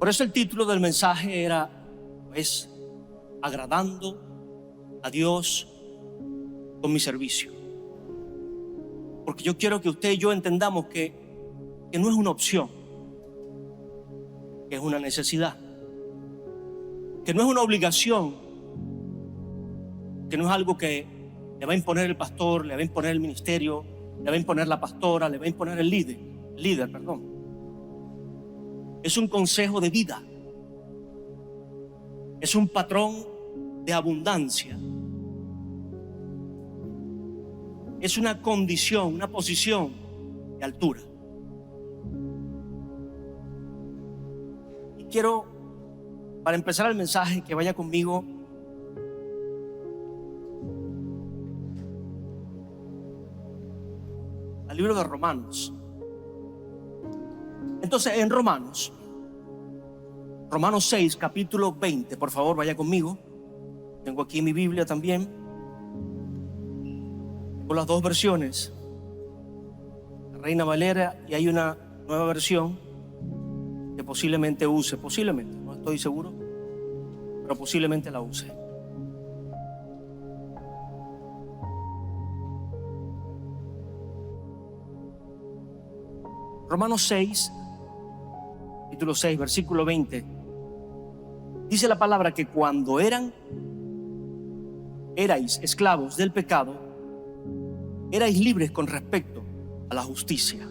Por eso el título del mensaje era, pues, agradando a Dios con mi servicio. Porque yo quiero que usted y yo entendamos que no es una opción, que es una necesidad, que no es una obligación, que no es algo que le va a imponer el pastor, le va a imponer el ministerio, le va a imponer la pastora, le va a imponer el líder. Es un consejo de vida, es un patrón de abundancia, es una condición, una posición de altura. Y quiero, para empezar el mensaje, que vaya conmigo al libro de Romanos. Entonces, en Romanos 6, capítulo 20, por favor, vaya conmigo. Tengo aquí mi Biblia también, con las dos versiones, la Reina Valera, y hay una nueva versión que posiblemente use, no estoy seguro, pero posiblemente la use. Romanos 6, capítulo 6, versículo 20, dice la palabra que cuando erais esclavos del pecado, erais libres con respecto a la justicia.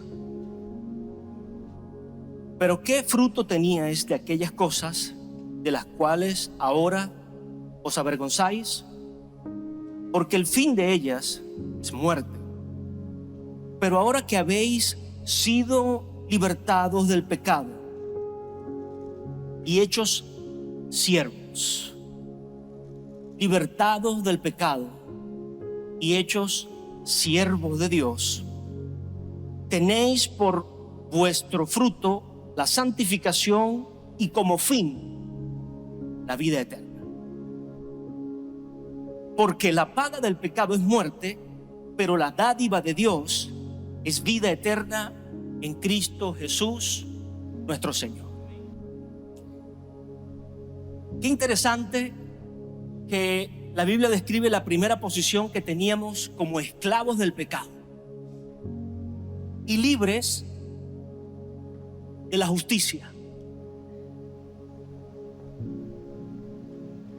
Pero ¿qué fruto teníais de aquellas cosas de las cuales ahora os avergonzáis? Porque el fin de ellas es muerte. Pero ahora que habéis sido libertados del pecado y hechos siervos, libertados del pecado y hechos siervos de Dios, tenéis por vuestro fruto la santificación y como fin la vida eterna. Porque la paga del pecado es muerte, pero la dádiva de Dios es vida eterna en Cristo Jesús, nuestro Señor. Qué interesante que la Biblia describe la primera posición que teníamos como esclavos del pecado y libres de la justicia.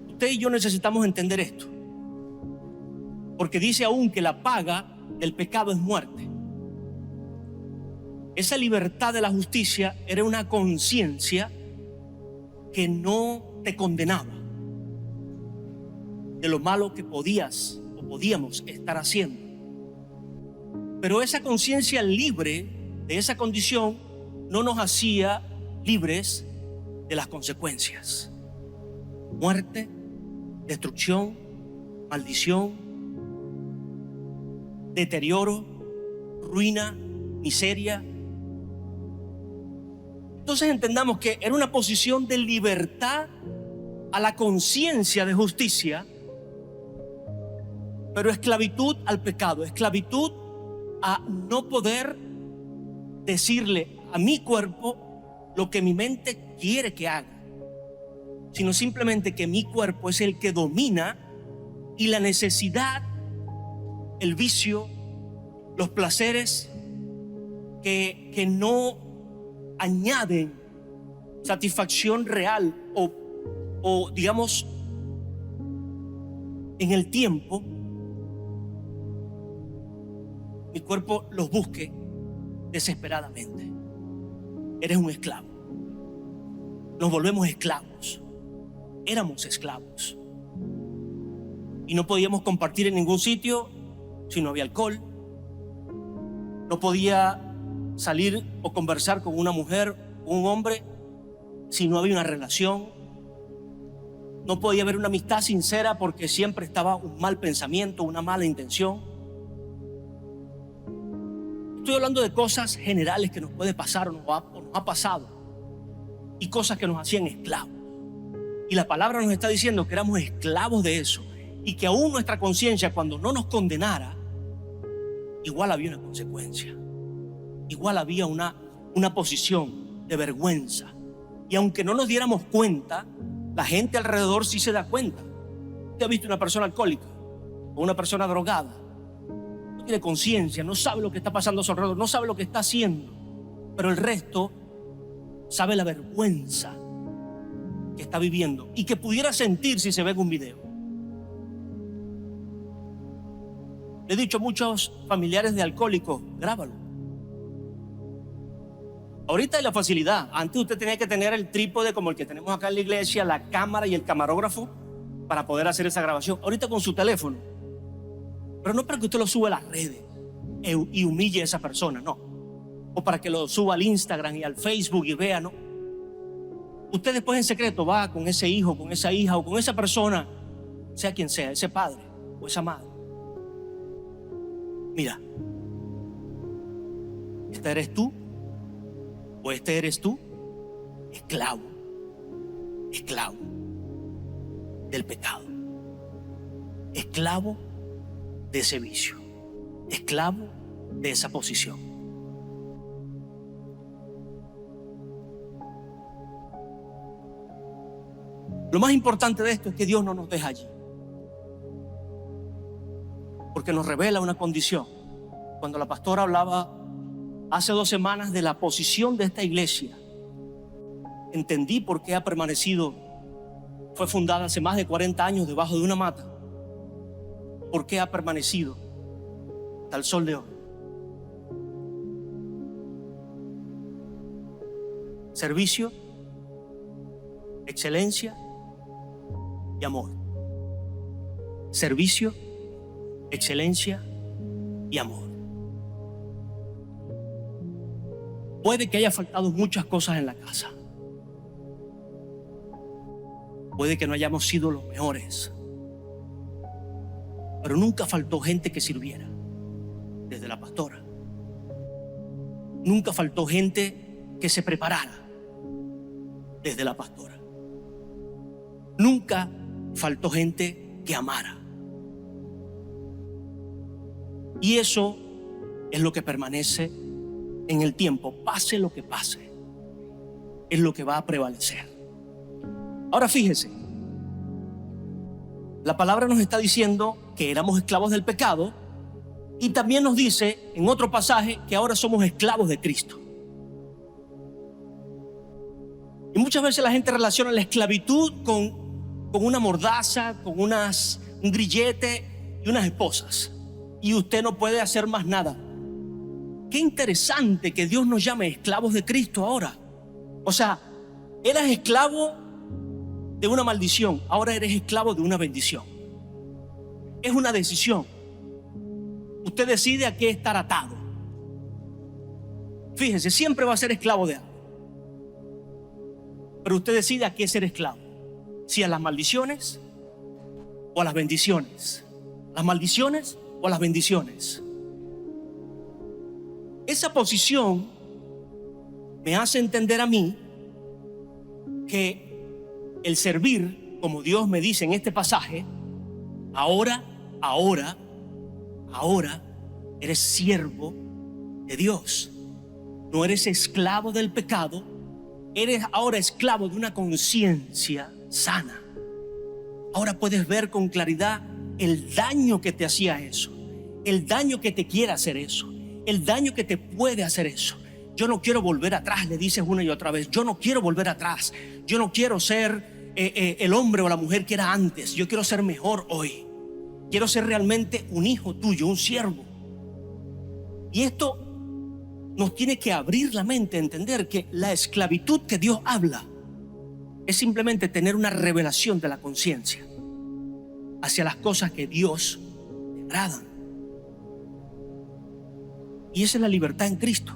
Usted y yo necesitamos entender esto, porque dice aún que la paga del pecado es muerte. Esa libertad de la justicia era una conciencia que no te condenaba de lo malo que podías o podíamos estar haciendo. Pero esa conciencia libre de esa condición no nos hacía libres de las consecuencias: muerte, destrucción, maldición, deterioro, ruina, miseria. Entonces entendamos que era una posición de libertad a la conciencia de justicia, pero esclavitud al pecado, esclavitud a no poder decirle a mi cuerpo lo que mi mente quiere que haga, sino simplemente que mi cuerpo es el que domina, y la necesidad, el vicio, los placeres que no añaden satisfacción real o digamos en el tiempo, mi cuerpo los busque desesperadamente. Eres un esclavo. Nos volvemos esclavos. Éramos esclavos. Y no podíamos compartir en ningún sitio si no había alcohol. No podía salir o conversar con una mujer o un hombre si no había una relación. No podía haber una amistad sincera porque siempre estaba un mal pensamiento, una mala intención. Estoy hablando de cosas generales que nos puede pasar o nos ha pasado, y cosas que nos hacían esclavos. Y la palabra nos está diciendo que éramos esclavos de eso, y que aún nuestra conciencia, cuando no nos condenara, igual había una consecuencia, igual había una posición de vergüenza, Y aunque no nos diéramos cuenta, la gente alrededor sí se da cuenta. ¿Usted ha visto una persona alcohólica o una persona drogada? No tiene conciencia, no sabe lo que está pasando a su alrededor, no sabe lo que está haciendo, pero el resto sabe la vergüenza que está viviendo y que pudiera sentir si se ve en un video. Le he dicho a muchos familiares de alcohólicos, grábalo. Ahorita hay la facilidad. Antes usted tenía que tener el trípode como el que tenemos acá en la iglesia, la cámara y el camarógrafo para poder hacer esa grabación. Ahorita con su teléfono. Pero no para que usted lo suba a las redes y humille a esa persona, no. O para que lo suba al Instagram y al Facebook y vea, no. Usted después en secreto va con ese hijo, con esa hija o con esa persona, sea quien sea, ese padre o esa madre. Mira, esta eres tú o este eres tú, esclavo del pecado, esclavo de ese vicio, esclavo de esa posición. Lo más importante de esto es que Dios no nos deja allí, porque nos revela una condición. Cuando la pastora hablaba hace 2 semanas de la posición de esta iglesia, entendí por qué ha permanecido. Fue fundada hace más de 40 años debajo de una mata. ¿Por qué ha permanecido hasta el sol de hoy? Servicio, excelencia y amor. Servicio, excelencia y amor. Puede que haya faltado muchas cosas en la casa. Puede que no hayamos sido los mejores, pero nunca faltó gente que sirviera, desde la pastora. Nunca faltó gente que se preparara, desde la pastora. Nunca faltó gente que amara. Y eso es lo que permanece en el tiempo, pase lo que pase, es lo que va a prevalecer. Ahora fíjese, la palabra nos está diciendo que éramos esclavos del pecado y también nos dice en otro pasaje que ahora somos esclavos de Cristo. Y muchas veces la gente relaciona la esclavitud con una mordaza, con un grillete y unas esposas. Y usted no puede hacer más nada. Qué interesante que Dios nos llame esclavos de Cristo ahora. O sea, eras esclavo de una maldición, ahora eres esclavo de una bendición. Es una decisión. Usted decide a qué estar atado. Fíjense, siempre va a ser esclavo de algo, pero usted decide a qué ser esclavo. Si a las maldiciones o a las bendiciones. Las maldiciones o a las bendiciones. Esa posición me hace entender a mí que el servir, como Dios me dice en este pasaje, ahora eres siervo de Dios. No eres esclavo del pecado, eres ahora esclavo de una conciencia sana. Ahora puedes ver con claridad el daño que te hacía eso, el daño que te quiere hacer eso, el daño que te puede hacer eso. Yo no quiero volver atrás, le dices una y otra vez. Yo no quiero volver atrás. Yo no quiero ser el hombre o la mujer que era antes. Yo quiero ser mejor hoy. Quiero ser realmente un hijo tuyo, un siervo. Y esto nos tiene que abrir la mente a entender que la esclavitud que Dios habla es simplemente tener una revelación de la conciencia hacia las cosas que Dios le agradan. Y esa es la libertad en Cristo.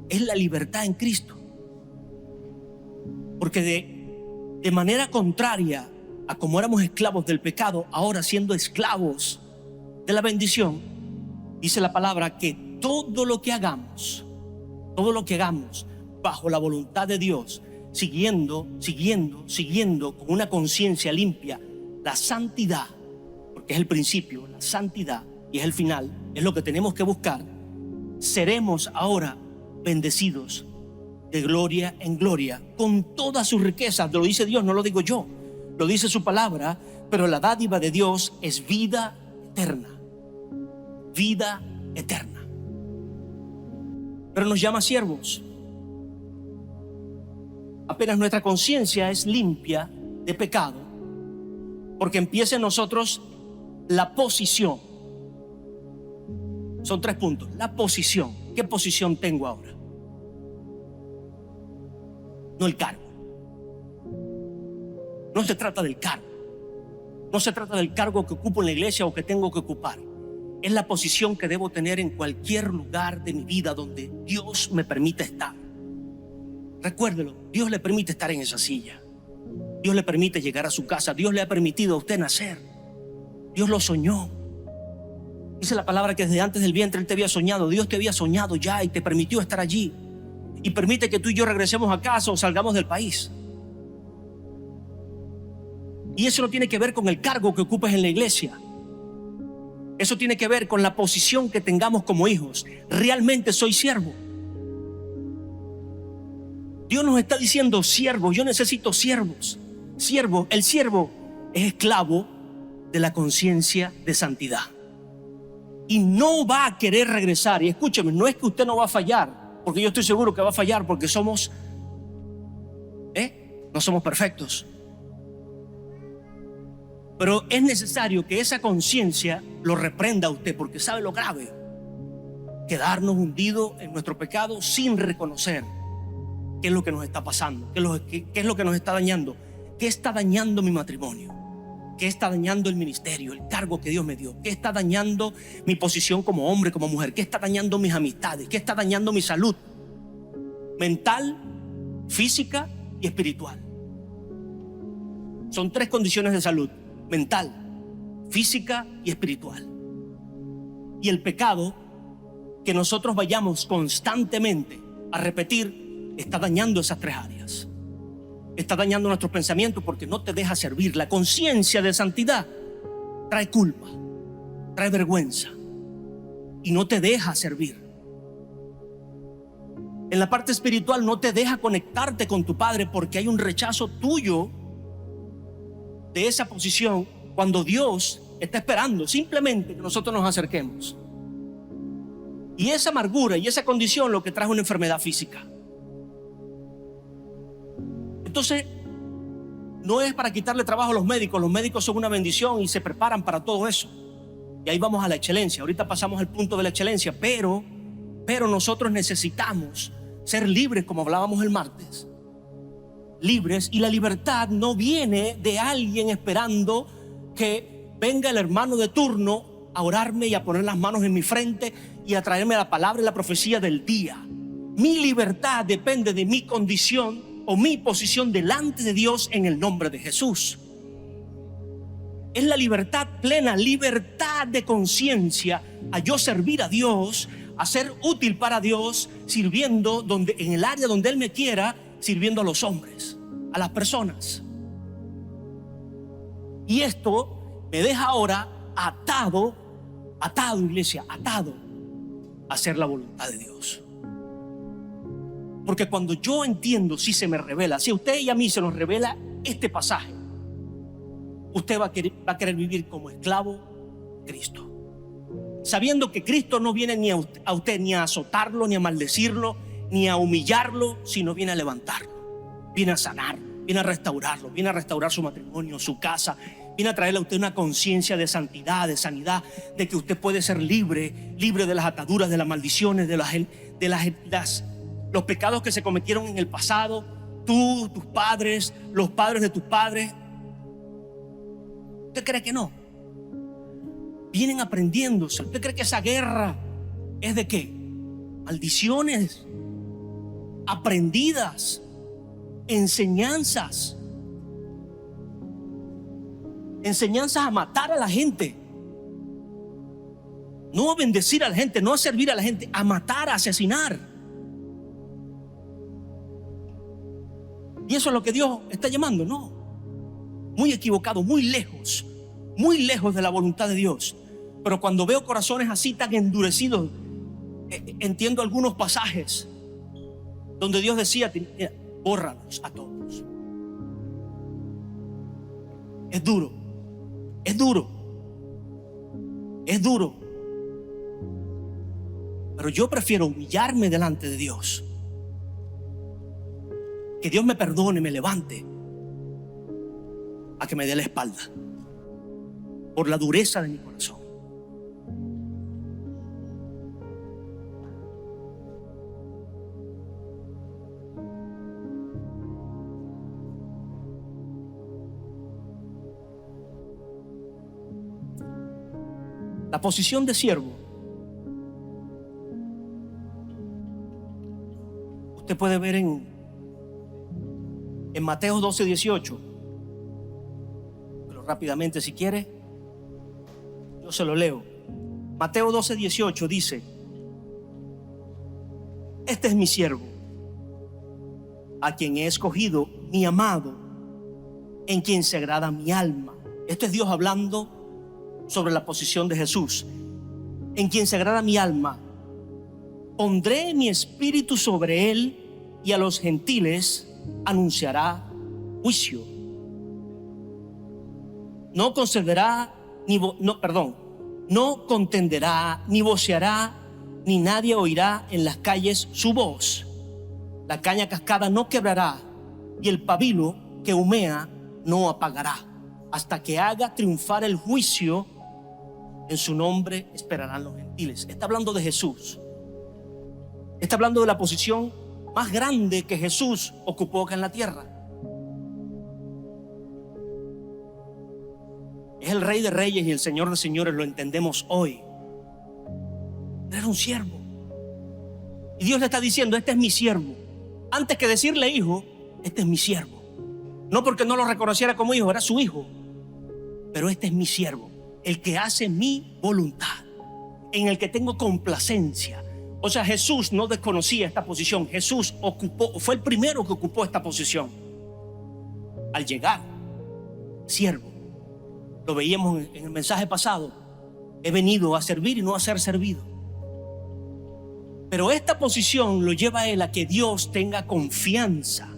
Es la libertad en Cristo. Porque de manera contraria a como éramos esclavos del pecado, ahora siendo esclavos de la bendición, dice la palabra que todo lo que hagamos bajo la voluntad de Dios, siguiendo con una conciencia limpia, la santidad, porque es el principio, la santidad, y es el final, es lo que tenemos que buscar, seremos ahora bendecidos de gloria en gloria, con todas sus riquezas. Lo dice Dios, no lo digo yo, lo dice su palabra. Pero la dádiva de Dios es vida eterna. Vida eterna. Pero nos llama siervos. Apenas nuestra conciencia es limpia de pecado, porque empieza en nosotros la posición. Son 3 puntos. La posición. ¿Qué posición tengo ahora? No el cargo. No se trata del cargo. No se trata del cargo que ocupo en la iglesia o que tengo que ocupar. Es la posición que debo tener en cualquier lugar de mi vida donde Dios me permita estar. Recuérdelo, Dios le permite estar en esa silla. Dios le permite llegar a su casa. Dios le ha permitido a usted nacer. Dios lo soñó. Dice la palabra que desde antes del vientre Él te había soñado. Dios te había soñado ya y te permitió estar allí. Y permite que tú y yo regresemos a casa o salgamos del país. Y eso no tiene que ver con el cargo que ocupes en la iglesia. Eso tiene que ver con la posición que tengamos como hijos. Realmente soy siervo. Dios nos está diciendo siervos. Yo necesito siervos. Siervo, el siervo es esclavo de la conciencia de santidad. Y no va a querer regresar. Y escúcheme, no es que usted no va a fallar, porque yo estoy seguro que va a fallar, porque somos, no somos perfectos. Pero es necesario que esa conciencia lo reprenda a usted, porque sabe lo grave. Quedarnos hundidos en nuestro pecado sin reconocer qué es lo que nos está pasando, qué es lo que nos está dañando, qué está dañando mi matrimonio, qué está dañando el ministerio, el cargo que Dios me dio, qué está dañando mi posición como hombre, como mujer, qué está dañando mis amistades, qué está dañando mi salud mental, física y espiritual. Son 3 condiciones de salud: mental, física y espiritual. Y el pecado que nosotros vayamos constantemente a repetir está dañando esas 3 áreas. Está dañando nuestros pensamientos porque no te deja servir. La conciencia de santidad trae culpa, trae vergüenza y no te deja servir. En la parte espiritual no te deja conectarte con tu Padre porque hay un rechazo tuyo de esa posición, cuando Dios está esperando simplemente que nosotros nos acerquemos. Y esa amargura y esa condición lo que trae una enfermedad física. Entonces, no es para quitarle trabajo a los médicos. Los médicos son una bendición y se preparan para todo eso. Y ahí vamos a la excelencia. Ahorita pasamos al punto de la excelencia, pero nosotros necesitamos ser libres, como hablábamos el martes. Libres, y la libertad no viene de alguien esperando que venga el hermano de turno a orarme y a poner las manos en mi frente y a traerme la palabra y la profecía del día. Mi libertad depende de mi condición o mi posición delante de Dios en el nombre de Jesús. Es la libertad plena, libertad de conciencia a yo servir a Dios, a ser útil para Dios, sirviendo en el área donde Él me quiera, sirviendo a los hombres, a las personas. Y esto me deja ahora atado, iglesia, atado a hacer la voluntad de Dios. Porque cuando yo entiendo, si se me revela, si a usted y a mí se nos revela este pasaje, usted va a querer vivir como esclavo de Cristo, sabiendo que Cristo no viene ni a usted ni a azotarlo, ni a maldecirlo, ni a humillarlo, sino viene a levantarlo, viene a sanarlo, viene a restaurarlo, viene a restaurar su matrimonio, su casa, viene a traerle a usted una conciencia de santidad, de sanidad, de que usted puede ser libre de las ataduras, de las maldiciones, de los pecados que se cometieron en el pasado, tú, tus padres, los padres de tus padres. ¿Usted cree que no? Vienen aprendiéndose. ¿Usted cree que esa guerra es de qué? Maldiciones aprendidas, enseñanzas a matar a la gente, no a bendecir a la gente, no a servir a la gente, a matar, a asesinar. Y eso es lo que Dios está llamando. No, muy equivocado, muy lejos de la voluntad de Dios. Pero cuando veo corazones así tan endurecidos, entiendo algunos pasajes donde Dios decía, mira, bórralos a todos. Es duro, es duro, es duro. Pero yo prefiero humillarme delante de Dios, que Dios me perdone, me levante, a que me dé la espalda por la dureza de mi corazón. La posición de siervo, usted puede ver en Mateo 12:18, pero rápidamente si quiere, yo se lo leo. Mateo 12:18 dice: este es mi siervo, a quien he escogido, mi amado, en quien se agrada mi alma. Esto es Dios hablando sobre la posición de Jesús. En quien se agrada mi alma, pondré mi espíritu sobre él, y a los gentiles anunciará juicio. No concederá no contenderá, ni voceará, ni nadie oirá en las calles su voz. La caña cascada no quebrará, y el pabilo que humea no apagará, hasta que haga triunfar el juicio. En su nombre esperarán los gentiles. Está hablando de Jesús. Está hablando de la posición más grande que Jesús ocupó acá en la tierra. Es el Rey de Reyes y el Señor de Señores, lo entendemos hoy. Era un siervo. Y Dios le está diciendo: este es mi siervo. Antes que decirle hijo, este es mi siervo. No porque no lo reconociera como hijo, era su hijo. Pero este es mi siervo, el que hace mi voluntad, en el que tengo complacencia. O sea, Jesús no desconocía esta posición. Jesús fue el primero que ocupó esta posición. Al llegar, siervo. Lo veíamos en el mensaje pasado. He venido a servir y no a ser servido. Pero esta posición lo lleva a él a que Dios tenga confianza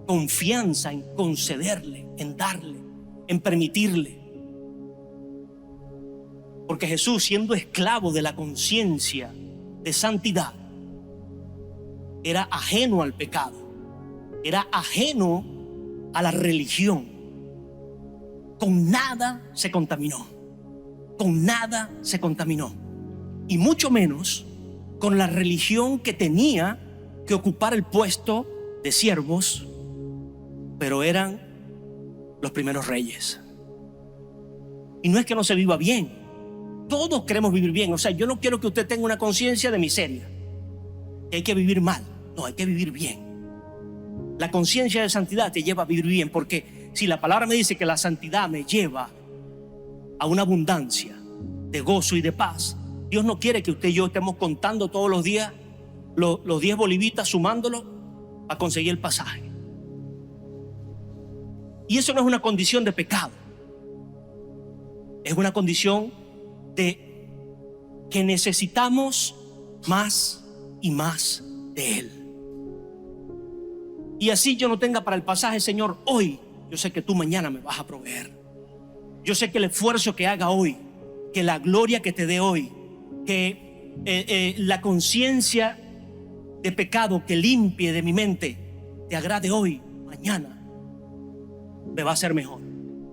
en concederle, en darle, en permitirle. Porque Jesús, siendo esclavo de la conciencia de santidad, era ajeno al pecado, era ajeno a la religión. Con nada se contaminó, con nada se contaminó, y mucho menos con la religión que tenía que ocupar el puesto de siervos, pero eran los primeros reyes. Y no es que no se viva bien, todos queremos vivir bien. O sea, yo no quiero que usted tenga una conciencia de miseria, que hay que vivir mal. No, hay que vivir bien. La conciencia de santidad te lleva a vivir bien, porque si la palabra me dice que la santidad me lleva a una abundancia de gozo y de paz, Dios no quiere que usted y yo estemos contando todos los días los 10 bolivitas, sumándolo a conseguir el pasaje. Y eso no es una condición de pecado, es una condición de que necesitamos más y más de Él. Y así yo no tenga para el pasaje, Señor, hoy, yo sé que tú mañana me vas a proveer. Yo sé que el esfuerzo que haga hoy, que la gloria que te dé hoy, que la conciencia de pecado que limpie de mi mente te agrade hoy, mañana me va a ser mejor.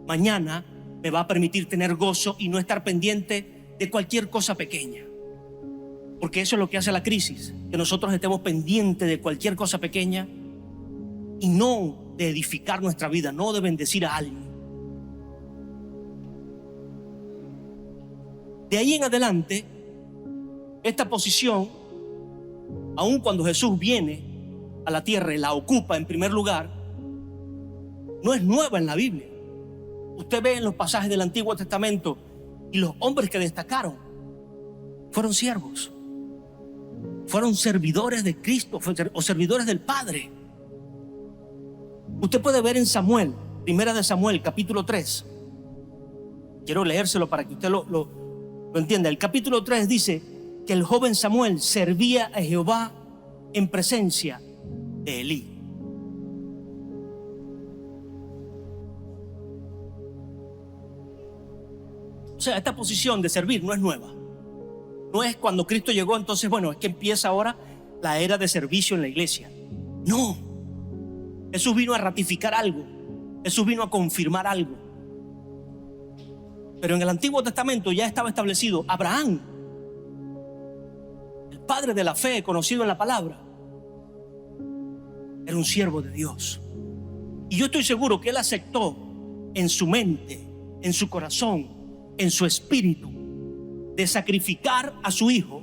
Mañana me va a permitir tener gozo y no estar pendiente de cualquier cosa pequeña. Porque eso es lo que hace la crisis, que nosotros estemos pendientes de cualquier cosa pequeña y no de edificar nuestra vida, no de bendecir a alguien. De ahí en adelante, esta posición, aun cuando Jesús viene a la tierra y la ocupa en primer lugar, no es nueva en la Biblia. Usted ve en los pasajes del Antiguo Testamento, y los hombres que destacaron fueron siervos, fueron servidores de Cristo o servidores del Padre. Usted puede ver en Samuel, primera de Samuel, capítulo 3. Quiero leérselo para que usted lo entienda. El capítulo 3 dice que el joven Samuel servía a Jehová en presencia de Elí. O sea, esta posición de servir no es nueva. No es cuando Cristo llegó, entonces, bueno, es que empieza ahora la era de servicio en la iglesia. No. Jesús vino a ratificar algo. Jesús vino a confirmar algo. Pero en el Antiguo Testamento ya estaba establecido. Abraham, el padre de la fe, conocido en la palabra, era un siervo de Dios. Y yo estoy seguro que él aceptó en su mente, en su corazón, en su espíritu, de sacrificar a su hijo,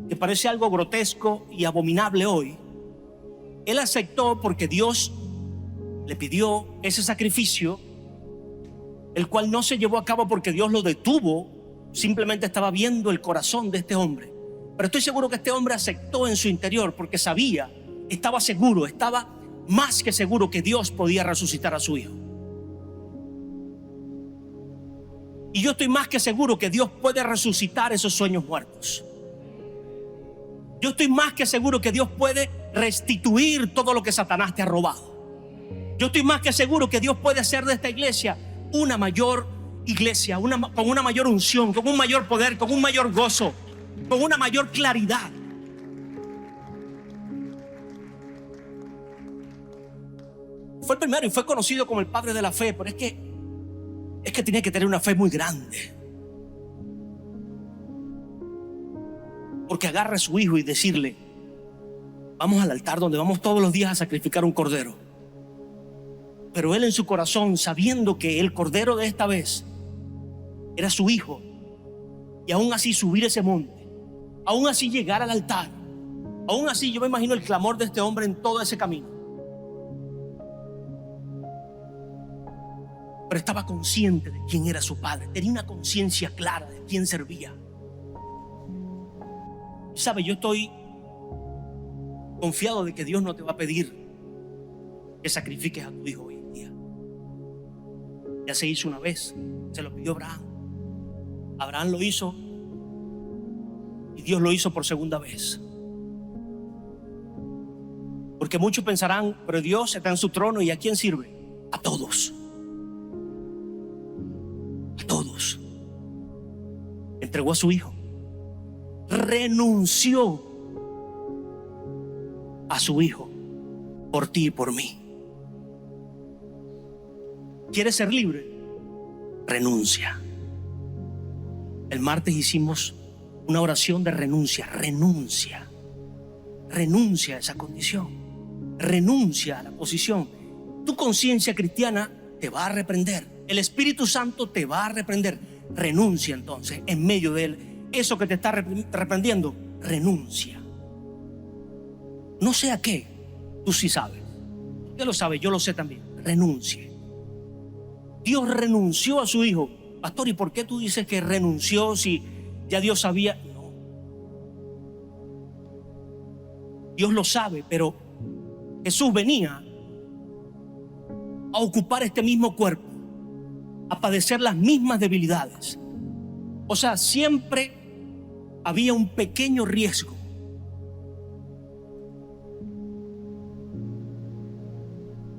que parece algo grotesco y abominable hoy. Él aceptó porque Dios le pidió ese sacrificio, el cual no se llevó a cabo porque Dios lo detuvo, simplemente estaba viendo el corazón de este hombre. Pero estoy seguro que este hombre aceptó en su interior porque sabía, estaba seguro, estaba más que seguro que Dios podía resucitar a su hijo. Y yo estoy más que seguro que Dios puede resucitar esos sueños muertos. Yo estoy más que seguro que Dios puede restituir todo lo que Satanás te ha robado. Yo estoy más que seguro que Dios puede hacer de esta iglesia una mayor iglesia, con una mayor unción, con un mayor poder, con un mayor gozo, con una mayor claridad. Fue el primero y fue conocido como el padre de la fe, pero es que tenía que tener una fe muy grande. Porque agarra a su hijo y decirle: vamos al altar donde vamos todos los días a sacrificar un cordero. Pero él en su corazón, sabiendo que el cordero de esta vez era su hijo, y aún así subir ese monte, aún así llegar al altar, aún así yo me imagino el clamor de este hombre en todo ese camino. Pero estaba consciente de quién era su padre, tenía una conciencia clara de quién servía. ¿Sabe? Yo estoy confiado de que Dios no te va a pedir que sacrifiques a tu hijo hoy en día. Ya se hizo una vez, se lo pidió Abraham. Abraham lo hizo y Dios lo hizo por segunda vez. Porque muchos pensarán: pero Dios está en su trono, ¿y a quién sirve? A todos. A todos. Entregó a su hijo. Renunció a su hijo por ti y por mí. ¿Quieres ser libre? Renuncia. El martes hicimos una oración de renuncia. Renuncia. Renuncia a esa condición. Renuncia a la posición. Tu conciencia cristiana te va a reprender. El Espíritu Santo te va a reprender. Renuncia entonces en medio de él. Eso que te está reprendiendo, renuncia. No sé a qué, tú sí sabes. Usted lo sabe, yo lo sé también. Renuncie. Dios renunció a su hijo. Pastor, ¿y por qué tú dices que renunció si ya Dios sabía? No. Dios lo sabe, pero Jesús venía a ocupar este mismo cuerpo, a padecer las mismas debilidades. O sea, siempre había un pequeño riesgo.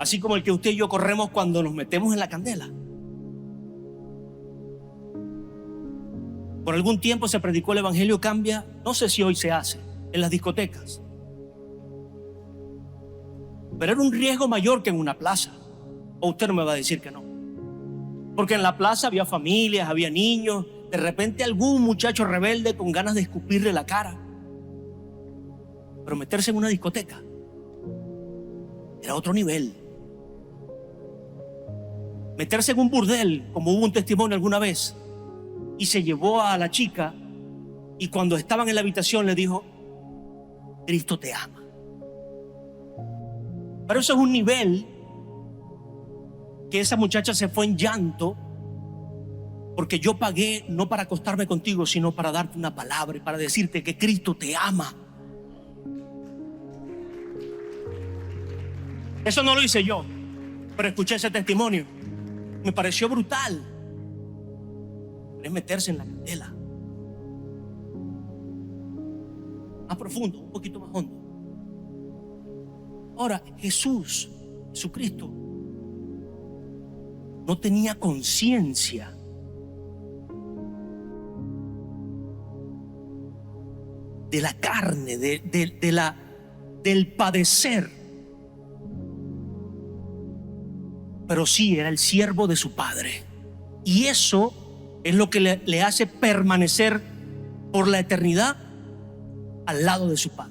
Así como el que usted y yo corremos cuando nos metemos en la candela. Por algún tiempo se predicó el evangelio cambia, no sé si hoy se hace, en las discotecas. Pero era un riesgo mayor que en una plaza. ¿O usted no me va a decir que no? Porque en la plaza había familias, había niños. De repente algún muchacho rebelde con ganas de escupirle la cara. Pero meterse en una discoteca era otro nivel. Meterse en un burdel, como hubo un testimonio alguna vez, y se llevó a la chica, y cuando estaban en la habitación le dijo: Cristo te ama. Pero eso es un nivel que esa muchacha se fue en llanto, porque yo pagué no para acostarme contigo, sino para darte una palabra y para decirte que Cristo te ama. Eso no lo hice yo, pero escuché ese testimonio. Me pareció brutal. Pero es meterse en la candela. Más profundo, un poquito más hondo. Ahora, Jesucristo, no tenía conciencia de la carne, del padecer, pero sí era el siervo de su Padre. Y eso es lo que le hace permanecer por la eternidad al lado de su Padre.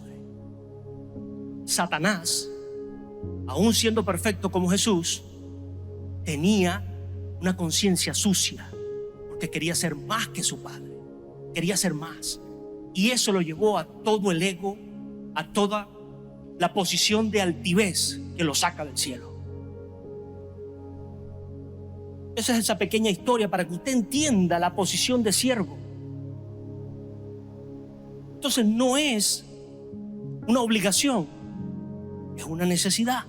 Satanás, aún siendo perfecto como Jesús, tenía una conciencia sucia, porque quería ser más que su Padre, quería ser más. Y eso lo llevó a todo el ego, a toda la posición de altivez que lo saca del cielo. Esa es esa pequeña historia para que usted entienda la posición de siervo. Entonces no es una obligación, es una necesidad.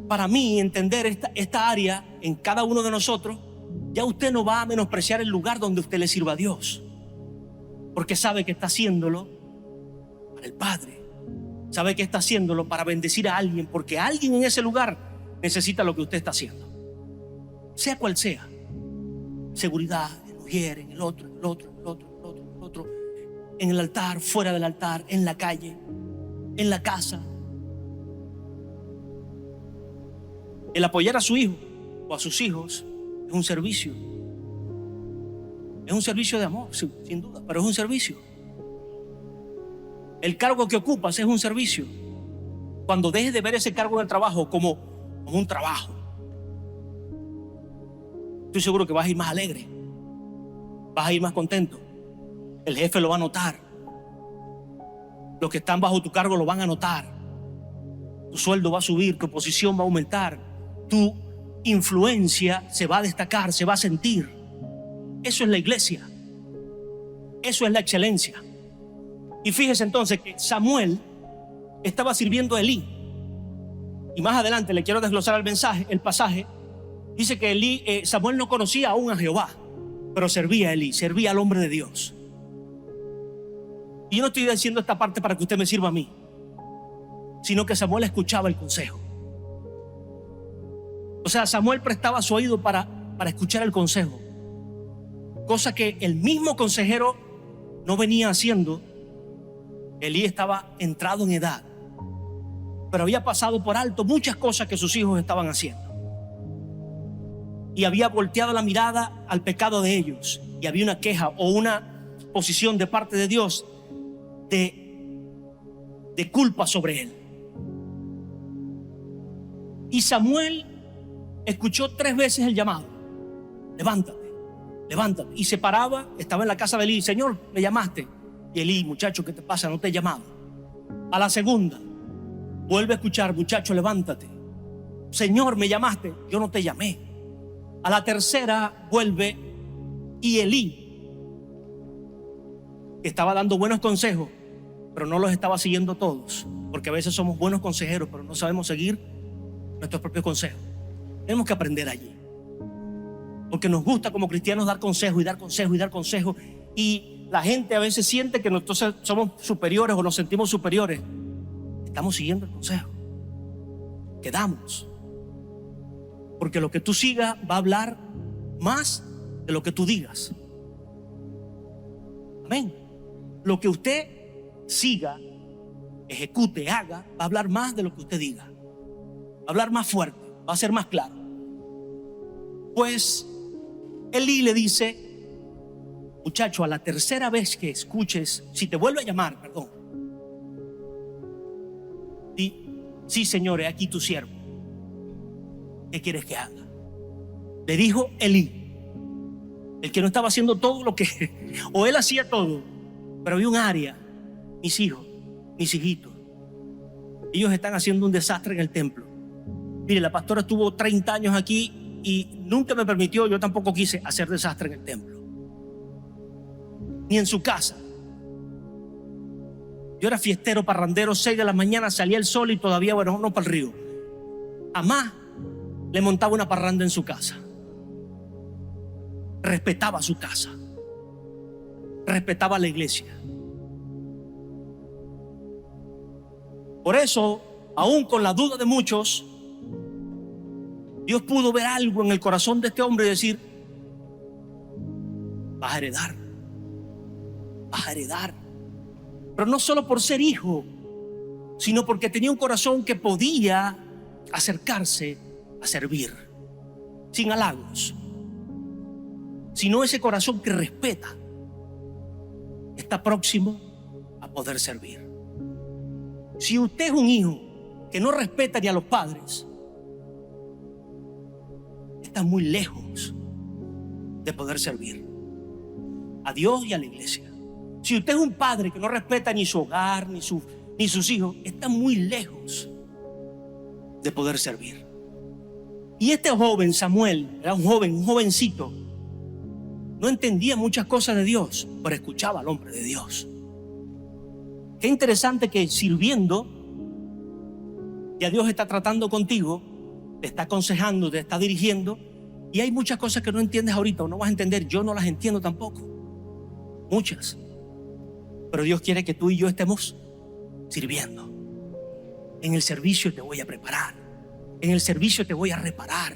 Para mí, entender esta área en cada uno de nosotros, ya usted no va a menospreciar el lugar donde usted le sirva a Dios, porque sabe que está haciéndolo para el Padre, sabe que está haciéndolo para bendecir a alguien, porque alguien en ese lugar necesita lo que usted está haciendo, sea cual sea. Seguridad, en el mujer, en el otro, en el otro, en el otro, en el otro, en el otro, en el altar, fuera del altar, en la calle, en la casa. El apoyar a su hijo o a sus hijos es un servicio. Es un servicio de amor, sin duda, pero es un servicio. El cargo que ocupas es un servicio. Cuando dejes de ver ese cargo en el trabajo como un trabajo, estoy seguro que vas a ir más alegre, vas a ir más contento. El jefe lo va a notar, los que están bajo tu cargo lo van a notar, tu sueldo va a subir, tu posición va a aumentar, tu influencia se va a destacar, se va a sentir. Eso es la iglesia, eso es la excelencia. Y fíjese entonces que Samuel estaba sirviendo a Elí, y más adelante le quiero desglosar el pasaje. Dice que Samuel no conocía aún a Jehová, pero servía a Elí, servía al hombre de Dios. Y yo no estoy diciendo esta parte para que usted me sirva a mí, sino que Samuel escuchaba el consejo. O sea, Samuel prestaba su oído para escuchar el consejo, cosa que el mismo consejero no venía haciendo. Elí estaba entrado en edad, pero había pasado por alto muchas cosas que sus hijos estaban haciendo, y había volteado la mirada al pecado de ellos, y había una queja o una posición de parte de Dios de culpa sobre él. Y Samuel escuchó 3 veces el llamado: levántate, levántate. Y se paraba, estaba en la casa de Elí: Señor, me llamaste. Y Elí: muchacho, ¿qué te pasa? No te he llamado. A la segunda vuelve a escuchar: muchacho, levántate. Señor, me llamaste. Yo no te llamé. A la tercera vuelve, y Elí, que estaba dando buenos consejos, pero no los estaba siguiendo todos, porque a veces somos buenos consejeros, pero no sabemos seguir nuestros propios consejos. Tenemos que aprender allí, porque nos gusta como cristianos dar consejos y dar consejos y dar consejos, y la gente a veces siente que nosotros somos superiores o nos sentimos superiores. Estamos siguiendo el consejo que damos, porque lo que tú sigas va a hablar más de lo que tú digas. Amén. Lo que usted siga, ejecute, haga, va a hablar más de lo que usted diga, va a hablar más fuerte, va a ser más claro. Pues Elí le dice: muchacho, a la tercera vez que escuches, si te vuelve a llamar, perdón, sí, Señor, he aquí tu siervo, ¿qué quieres que haga? Le dijo Elí, el que no estaba haciendo todo lo que, o él hacía todo, pero había un área: mis hijos, mis hijitos, ellos están haciendo un desastre en el templo. Mire, la pastora estuvo 30 años aquí y nunca me permitió, yo tampoco quise hacer desastre en el templo, ni en su casa. Yo era fiestero, parrandero, 6 de la mañana salía el sol y todavía, bueno, vámonos para el río. Jamás le montaba una parranda en su casa. Respetaba su casa, respetaba la iglesia. Por eso, aún con la duda de muchos, Dios pudo ver algo en el corazón de este hombre y decir: vas a heredar, vas a heredar. Pero no solo por ser hijo, sino porque tenía un corazón que podía acercarse a servir, sin halagos, sino ese corazón que respeta, está próximo a poder servir. Si usted es un hijo que no respeta ni a los padres, está muy lejos de poder servir a Dios y a la iglesia. Si usted es un padre que no respeta ni su hogar, ni sus hijos, está muy lejos de poder servir. Y este joven, Samuel, era un jovencito, no entendía muchas cosas de Dios, pero escuchaba al hombre de Dios. Qué interesante que sirviendo, ya Dios está tratando contigo, te está aconsejando, te está dirigiendo, y hay muchas cosas que no entiendes ahorita o no vas a entender. Yo no las entiendo tampoco, muchas, pero Dios quiere que tú y yo estemos sirviendo. En el servicio te voy a preparar, en el servicio te voy a reparar.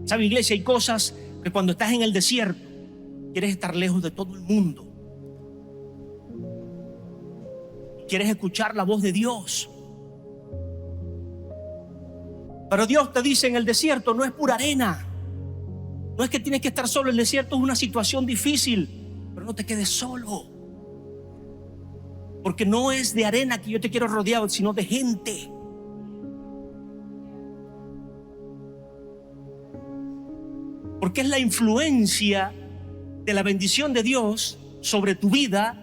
¿Sabe, iglesia? Hay cosas que cuando estás en el desierto quieres estar lejos de todo el mundo, quieres escuchar la voz de Dios. Pero Dios te dice: en el desierto no es pura arena, no es que tienes que estar solo. El desierto es una situación difícil, pero no te quedes solo, porque no es de arena que yo te quiero rodear, sino de gente. Porque es la influencia de la bendición de Dios sobre tu vida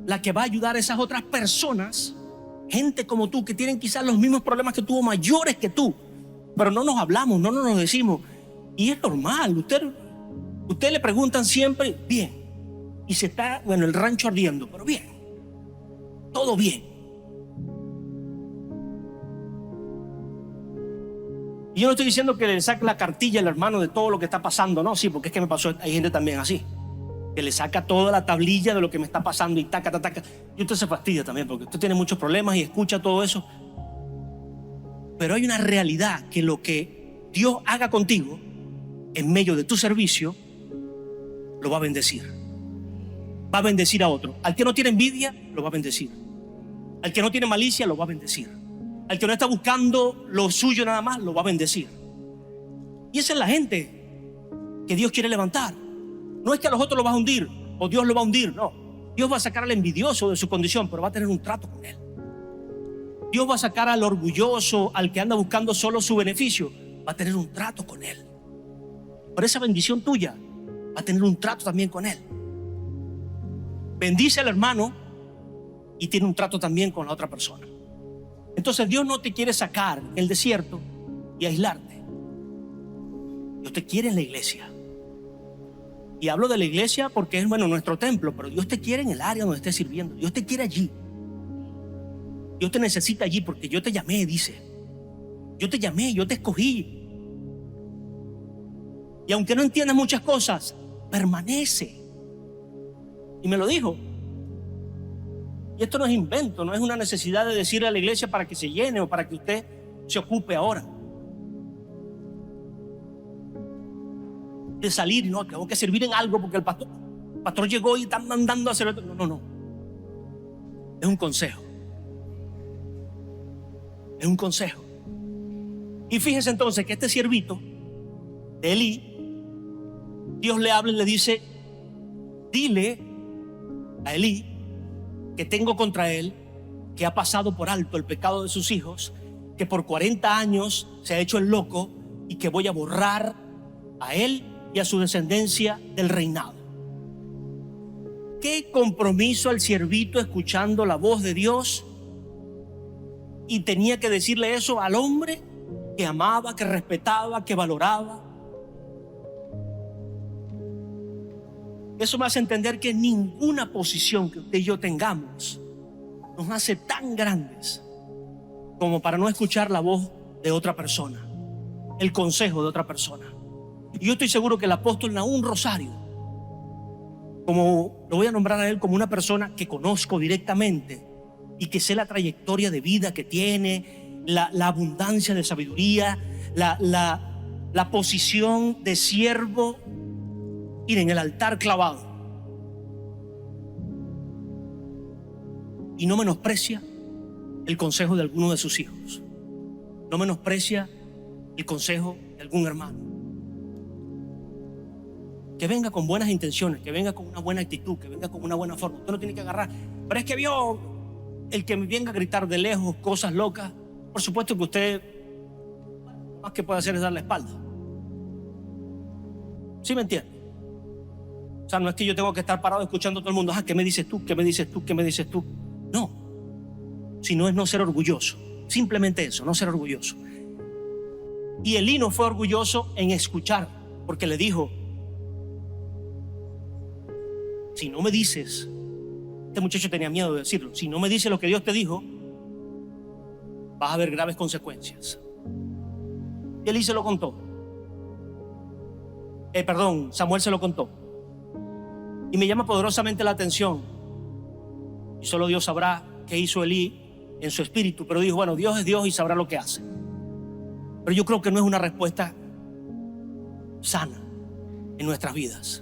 la que va a ayudar a esas otras personas, gente como tú, que tienen quizás los mismos problemas que tú o mayores que tú, pero no nos hablamos, no nos decimos. Y es normal. Usted le preguntan siempre: bien, y se está, el rancho ardiendo, pero bien, todo bien. Y yo no estoy diciendo que le saque la cartilla al hermano de todo lo que está pasando, no, sí, porque es que me pasó. Hay gente también así, que le saca toda la tablilla de lo que me está pasando y taca. Y usted se fastidia también, porque usted tiene muchos problemas y escucha todo eso. Pero hay una realidad, que lo que Dios haga contigo en medio de tu servicio lo va a bendecir. Va a bendecir a otro. Al que no tiene envidia, lo va a bendecir. Al que no tiene malicia, lo va a bendecir. Al que no está buscando lo suyo nada más, lo va a bendecir. Y esa es la gente que Dios quiere levantar. No es que a los otros lo vas a hundir o Dios lo va a hundir, no. Dios va a sacar al envidioso de su condición, pero va a tener un trato con él. Dios va a sacar al orgulloso, al que anda buscando solo su beneficio, va a tener un trato con él. Por esa bendición tuya, va a tener un trato también con él. Bendice al hermano y tiene un trato también con la otra persona. Entonces Dios no te quiere sacar en el desierto y aislarte. Dios te quiere en la iglesia. Y hablo de la iglesia porque es, nuestro templo, pero Dios te quiere en el área donde estés sirviendo. Dios te quiere allí. Dios te necesita allí, porque yo te llamé, dice. Yo te llamé, yo te escogí. Y aunque no entiendas muchas cosas, permanece. Y me lo dijo. Y esto no es invento, no es una necesidad de decirle a la iglesia para que se llene o para que usted se ocupe ahora de salir. No, tengo que servir en algo porque el pastor llegó y están mandando a hacer esto. No. Es un consejo. Es un consejo. Y fíjese entonces que este siervito de Elí, Dios le habla y le dice: dile a Elí que tengo contra él, que ha pasado por alto el pecado de sus hijos, que por 40 años se ha hecho el loco, y que voy a borrar a él y a su descendencia del reinado. Qué compromiso el siervito escuchando la voz de Dios, y tenía que decirle eso al hombre que amaba, que respetaba, que valoraba. Eso me hace entender que ninguna posición que usted y yo tengamos nos hace tan grandes como para no escuchar la voz de otra persona, el consejo de otra persona. Y yo estoy seguro que el apóstol Nahum Rosario, como lo voy a nombrar a él como una persona que conozco directamente y que sé la trayectoria de vida que tiene, la abundancia de sabiduría, la posición de siervo, ir en el altar clavado. Y no menosprecia el consejo de alguno de sus hijos. No menosprecia el consejo de algún hermano. Que venga con buenas intenciones, que venga con una buena actitud, que venga con una buena forma. Usted no tiene que agarrar. Pero es que vio el que me venga a gritar de lejos cosas locas. Por supuesto que usted más que puede hacer es dar la espalda. ¿Sí me entiende? O sea, no es que yo tengo que estar parado escuchando a todo el mundo. ¿Qué me dices tú? ¿Qué me dices tú? ¿Qué me dices tú? No. Sino es no ser orgulloso. Simplemente eso, no ser orgulloso. Y Elí no fue orgulloso en escuchar, porque le dijo: si no me dices, este muchacho tenía miedo de decirlo, si no me dices lo que Dios te dijo, vas a haber graves consecuencias. Y Elí se lo contó. Samuel se lo contó. Y me llama poderosamente la atención. Y solo Dios sabrá qué hizo Elí en su espíritu, pero dijo: bueno, Dios es Dios y sabrá lo que hace. Pero yo creo que no es una respuesta sana en nuestras vidas.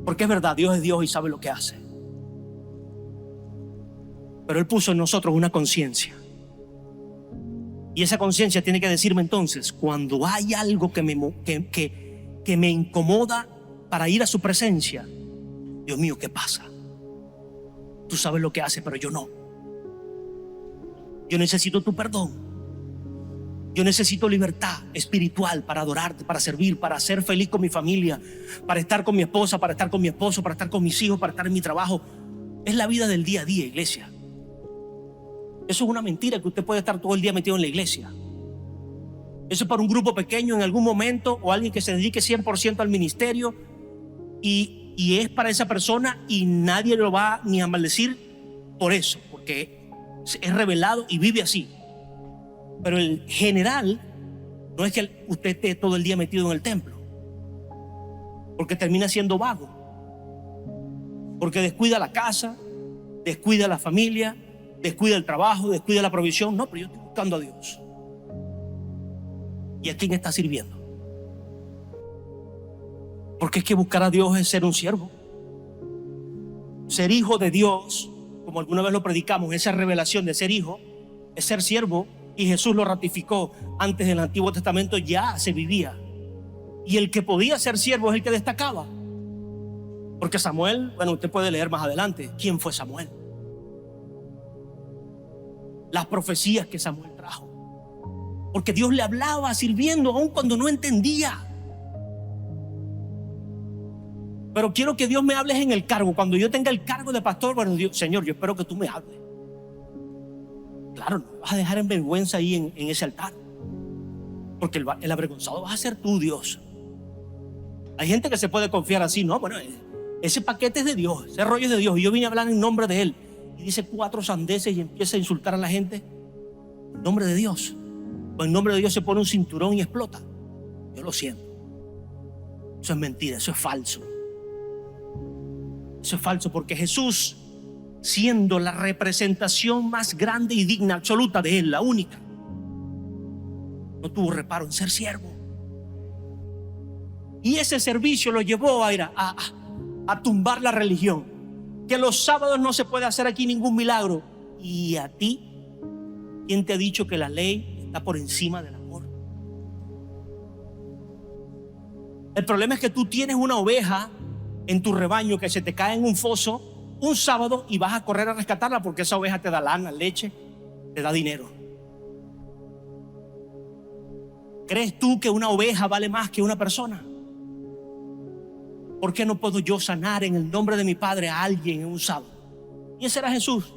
Porque es verdad, Dios es Dios y sabe lo que hace. Pero Él puso en nosotros una conciencia. Y esa conciencia tiene que decirme entonces, cuando hay algo que me incomoda para ir a su presencia: Dios mío, ¿qué pasa? Tú sabes lo que hace, pero yo no. Yo necesito tu perdón. Yo necesito libertad espiritual para adorarte, para servir, para ser feliz con mi familia, para estar con mi esposa, para estar con mi esposo, para estar con mis hijos, para estar en mi trabajo. Es la vida del día a día, iglesia. Eso es una mentira, que usted puede estar todo el día metido en la iglesia. Eso es para un grupo pequeño en algún momento, o alguien que se dedique 100% al ministerio, y es para esa persona, y nadie lo va ni a maldecir por eso, porque es revelado y vive así. Pero el general no es que usted esté todo el día metido en el templo, porque termina siendo vago, porque descuida la casa, descuida la familia, descuida el trabajo, descuida la provisión. No, pero yo estoy buscando a Dios. ¿Y a quién está sirviendo? Porque es que buscar a Dios es ser un siervo. Ser hijo de Dios, como alguna vez lo predicamos, esa revelación de ser hijo, es ser siervo. Y Jesús lo ratificó. Antes del Antiguo Testamento ya se vivía. Y el que podía ser siervo es el que destacaba. Porque Samuel, bueno, usted puede leer más adelante quién fue Samuel. Las profecías que Samuel trajo. Porque Dios le hablaba sirviendo aun cuando no entendía. Pero quiero que Dios me hables en el cargo. Cuando yo tenga el cargo de pastor, bueno, Dios, Señor, yo espero que tú me hables. Claro, no vas a dejar en vergüenza ahí en ese altar, porque el avergonzado vas a ser tú, Dios. Hay gente que se puede confiar así. No, bueno, ese paquete es de Dios, ese rollo es de Dios, y yo vine a hablar en nombre de Él, y dice 4 sandeces y empieza a insultar a la gente en nombre de Dios. O en nombre de Dios se pone un cinturón y explota. Yo lo siento. Eso es mentira, eso es falso. Eso es falso, porque Jesús, siendo la representación más grande y digna, absoluta de Él, la única, no tuvo reparo en ser siervo. Y ese servicio lo llevó a tumbar la religión. Que los sábados no se puede hacer aquí ningún milagro. ¿Y a ti? ¿Quién te ha dicho que la ley está por encima del amor? El problema es que tú tienes una oveja en tu rebaño que se te cae en un foso un sábado y vas a correr a rescatarla, porque esa oveja te da lana, leche, te da dinero. ¿Crees tú que una oveja vale más que una persona? ¿Por qué no puedo yo sanar en el nombre de mi Padre a alguien en un sábado? Y ese era Jesús.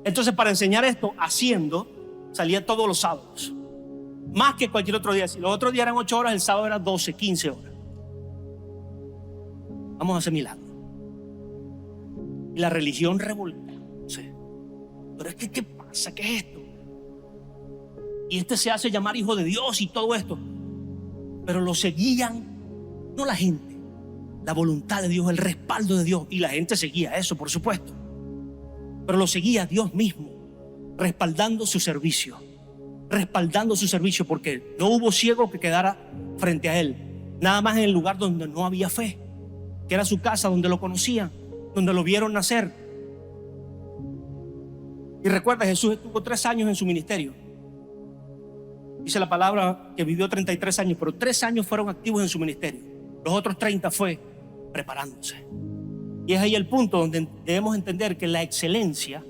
Entonces, para enseñar esto, haciendo, salía todos los sábados, más que cualquier otro día. Si los otros días eran 8 horas, el sábado era 12, 15 horas. Vamos a hacer milagros. Y la religión revolcándose. Pero es que, ¿qué pasa? ¿Qué es esto? Y este se hace llamar hijo de Dios y todo esto. Pero lo seguían, no la gente, la voluntad de Dios, el respaldo de Dios. Y la gente seguía eso, por supuesto. Pero lo seguía Dios mismo, respaldando su servicio. Respaldando su servicio, porque no hubo ciego que quedara frente a él. Nada más en el lugar donde no había fe, que era su casa, donde lo conocían, donde lo vieron nacer. Y recuerda, Jesús estuvo 3 años en su ministerio. Dice la palabra que vivió 33 años, pero 3 años fueron activos en su ministerio. Los otros 30 fue preparándose. Y es ahí el punto donde debemos entender que la excelencia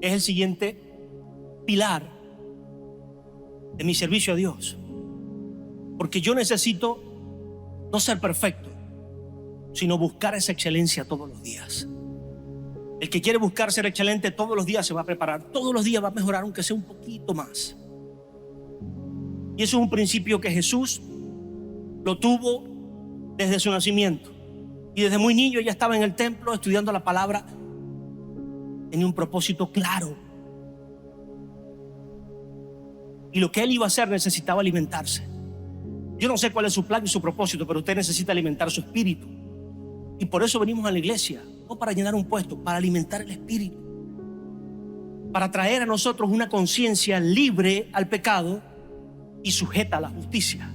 es el siguiente pilar de mi servicio a Dios. Porque yo necesito no ser perfecto, sino buscar esa excelencia todos los días. El que quiere buscar ser excelente todos los días se va a preparar, todos los días va a mejorar, aunque sea un poquito más. Y eso es un principio que Jesús lo tuvo desde su nacimiento. Y desde muy niño ya estaba en el templo estudiando la palabra. Tenía un propósito claro. Y lo que él iba a hacer necesitaba alimentarse. Yo no sé cuál es su plan y su propósito, pero usted necesita alimentar su espíritu. Y por eso venimos a la iglesia, no para llenar un puesto, para alimentar el espíritu. Para traer a nosotros una conciencia libre al pecado y sujeta a la justicia.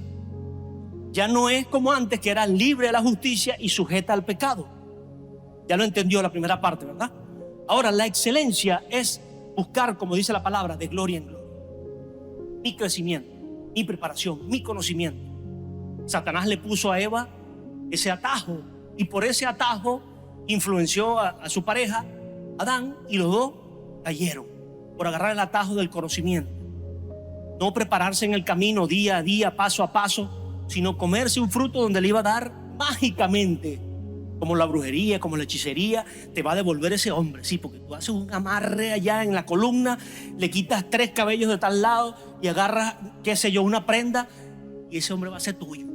Ya no es como antes, que era libre a la justicia y sujeta al pecado. Ya lo entendió la primera parte, ¿verdad? Ahora, la excelencia es buscar, como dice la palabra, de gloria en gloria. Mi crecimiento, mi preparación, mi conocimiento. Satanás le puso a Eva ese atajo, y por ese atajo influenció a su pareja, Adán, y los dos cayeron por agarrar el atajo del conocimiento. No prepararse en el camino día a día, paso a paso, sino comerse un fruto donde le iba a dar mágicamente, como la brujería, como la hechicería, te va a devolver ese hombre. Sí, porque tú haces un amarre allá en la columna, le quitas 3 cabellos de tal lado y agarras, qué sé yo, una prenda, y ese hombre va a ser tuyo.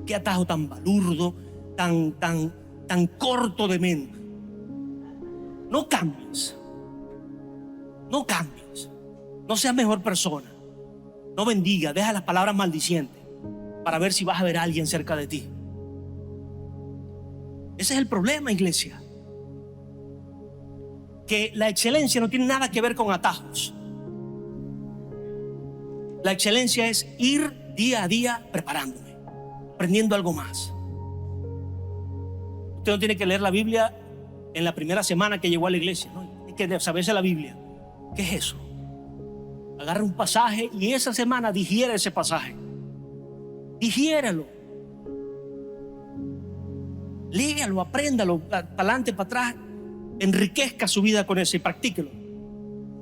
Qué atajo tan balurdo, tan corto de mente. No cambies. No cambies. No seas mejor persona. No bendiga, deja las palabras maldicientes para ver si vas a ver a alguien cerca de ti. Ese es el problema, iglesia. Que la excelencia no tiene nada que ver con atajos. La excelencia es ir día a día preparándome, aprendiendo algo más. Usted no tiene que leer la Biblia en la primera semana que llegó a la iglesia, ¿no? Tiene que saberse la Biblia. ¿Qué es eso? Agarra un pasaje y esa semana digiere ese pasaje. Digiéralo. Léalo, apréndalo, para adelante, para atrás. Enriquezca su vida con eso y practíquelo.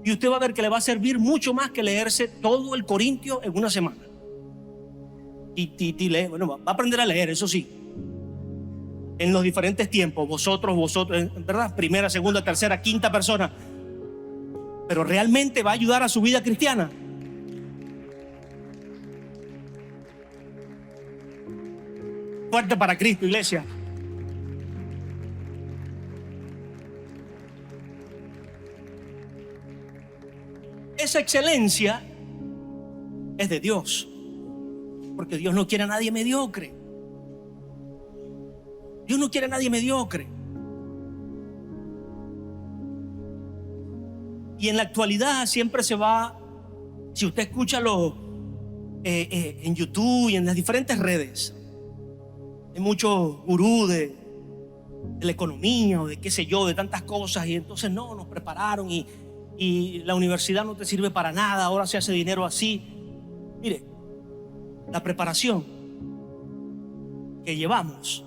Y usted va a ver que le va a servir mucho más que leerse todo el Corintio en una semana. Y lee, bueno, va a aprender a leer, eso sí. En los diferentes tiempos, vosotros, ¿verdad? Primera, segunda, tercera, quinta persona. Pero realmente va a ayudar a su vida cristiana. Fuerte para Cristo, iglesia. Esa excelencia es de Dios, porque Dios no quiere a nadie mediocre. Dios no quiere a nadie mediocre. Y en la actualidad siempre se va, si usted escucha en YouTube y en las diferentes redes, hay muchos gurús de la economía o de qué sé yo, de tantas cosas, y entonces no, nos prepararon y la universidad no te sirve para nada, ahora se hace dinero así. Mire, la preparación que llevamos,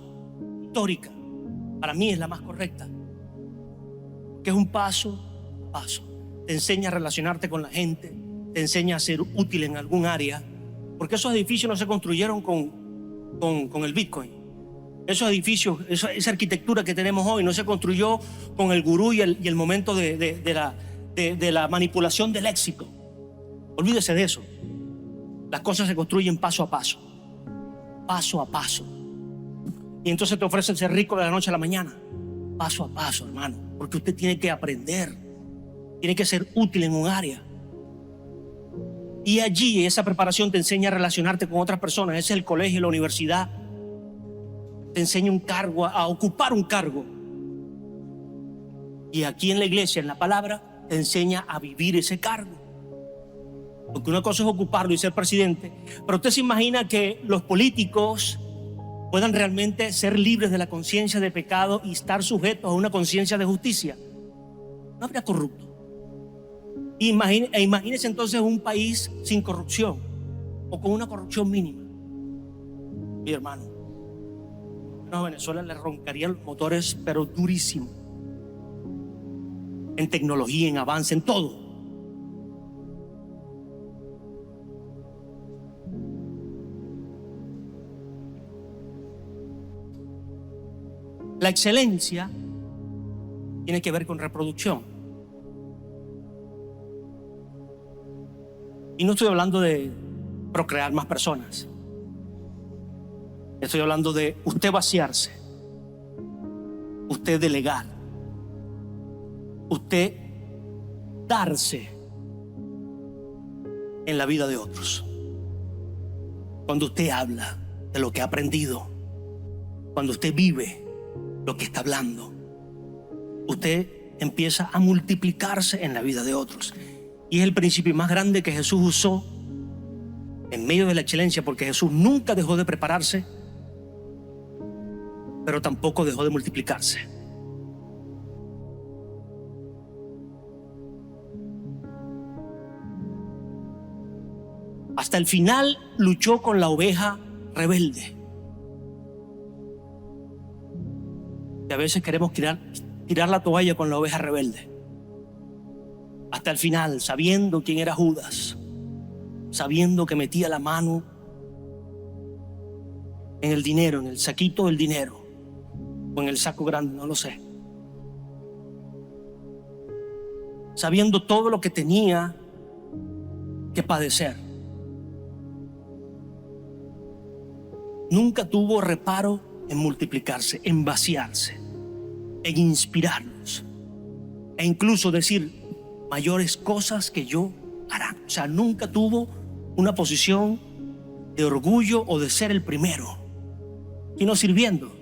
histórica, para mí es la más correcta, que es un paso a paso. Te enseña a relacionarte con la gente, te enseña a ser útil en algún área, porque esos edificios no se construyeron con el Bitcoin. Esos edificios, esa arquitectura que tenemos hoy no se construyó con el gurú y el momento de la manipulación del éxito. Olvídese de eso. Las cosas se construyen paso a paso. Paso a paso. Y entonces te ofrecen ser rico de la noche a la mañana. Paso a paso, hermano. Porque usted tiene que aprender. Tiene que ser útil en un área. Y allí esa preparación te enseña a relacionarte con otras personas. Ese es el colegio, la universidad. Te enseña un cargo, a ocupar un cargo. Y aquí en la iglesia, en la palabra, te enseña a vivir ese cargo. Porque una cosa es ocuparlo y ser presidente, pero usted se imagina que los políticos puedan realmente ser libres de la conciencia de pecado y estar sujetos a una conciencia de justicia. No habría corrupto. Imagínese entonces un país sin corrupción o con una corrupción mínima. Mi hermano, a Venezuela le roncarían los motores, pero durísimo. En tecnología, en avance, en todo. La excelencia tiene que ver con reproducción. Y no estoy hablando de procrear más personas. Estoy hablando de usted vaciarse, usted delegar, usted darse en la vida de otros. Cuando usted habla de lo que ha aprendido, cuando usted vive lo que está hablando, usted empieza a multiplicarse en la vida de otros. Y es el principio más grande que Jesús usó en medio de la excelencia, porque Jesús nunca dejó de prepararse, pero tampoco dejó de multiplicarse. Hasta el final luchó con la oveja rebelde. Y a veces queremos tirar la toalla con la oveja rebelde. Hasta el final, sabiendo quién era Judas, sabiendo que metía la mano en el dinero, en el saquito del dinero, o en el saco grande, no lo sé. Sabiendo todo lo que tenía que padecer. Nunca tuvo reparo en multiplicarse, en vaciarse, en inspirarnos, e incluso decir: mayores cosas que yo harán. O sea, nunca tuvo una posición de orgullo o de ser el primero, sino sirviendo.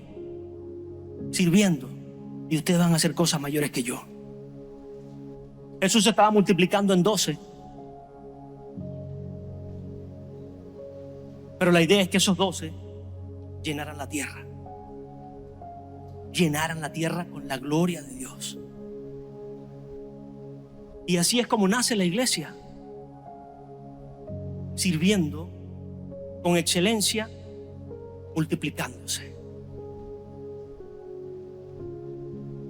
Y ustedes van a hacer cosas mayores que yo. Jesús se estaba multiplicando en 12. Pero la idea es que esos 12 llenaran la tierra. Llenaran la tierra con la gloria de Dios. Y así es como nace la iglesia, sirviendo con excelencia, multiplicándose.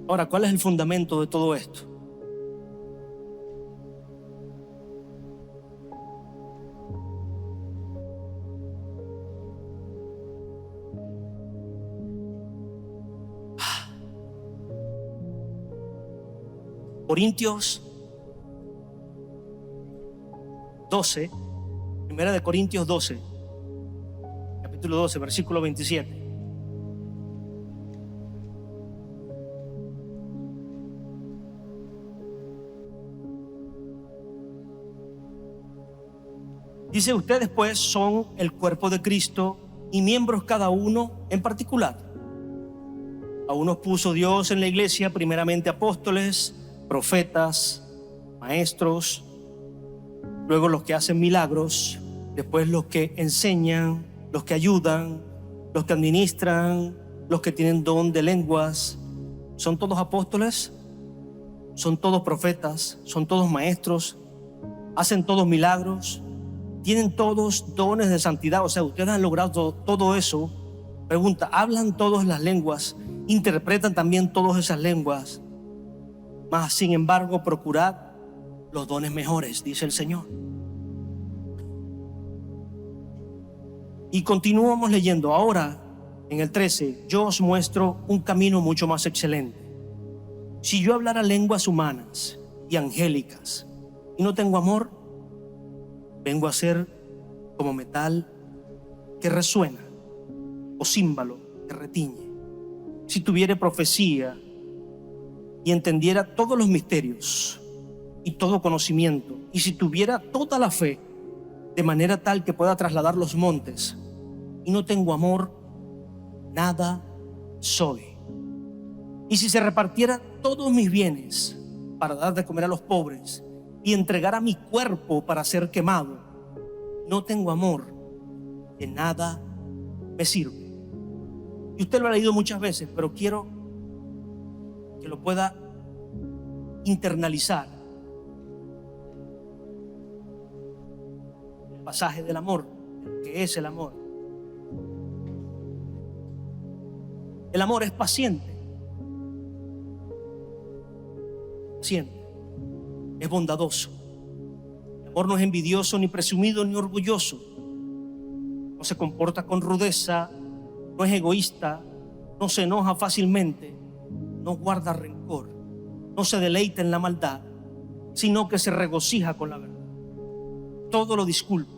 Ahora, ¿cuál es el fundamento de todo esto? Corintios 12, primera de Corintios 12, capítulo 12, versículo 27. Dice: ustedes pues son el cuerpo de Cristo y miembros cada uno en particular. A unos puso Dios en la iglesia, primeramente apóstoles, profetas, maestros, luego los que hacen milagros, después los que enseñan, los que ayudan, los que administran, los que tienen don de lenguas. ¿Son todos apóstoles? ¿Son todos profetas? ¿Son todos maestros? ¿Hacen todos milagros? ¿Tienen todos dones de santidad? O sea, ustedes han logrado todo eso. Pregunta: ¿hablan todas las lenguas? ¿Interpretan también todas esas lenguas? Mas, sin embargo, procurad los dones mejores, dice el Señor. Y continuamos leyendo. Ahora, en el 13, yo os muestro un camino mucho más excelente. Si yo hablara lenguas humanas y angélicas y no tengo amor, vengo a ser como metal que resuena o címbalo que retiñe. Si tuviere profecía y entendiera todos los misterios y todo conocimiento, y si tuviera toda la fe de manera tal que pueda trasladar los montes, y no tengo amor, nada soy. Y si se repartiera todos mis bienes para dar de comer a los pobres y entregara mi cuerpo para ser quemado, no tengo amor, de nada me sirve. Y usted lo ha leído muchas veces, pero quiero que lo pueda internalizar. El pasaje del amor, que es el amor. El amor es paciente. Es bondadoso. El amor no es envidioso, ni presumido, ni orgulloso. No se comporta con rudeza, no es egoísta, no se enoja fácilmente, no guarda rencor, no se deleita en la maldad, sino que se regocija con la verdad. Todo lo disculpa,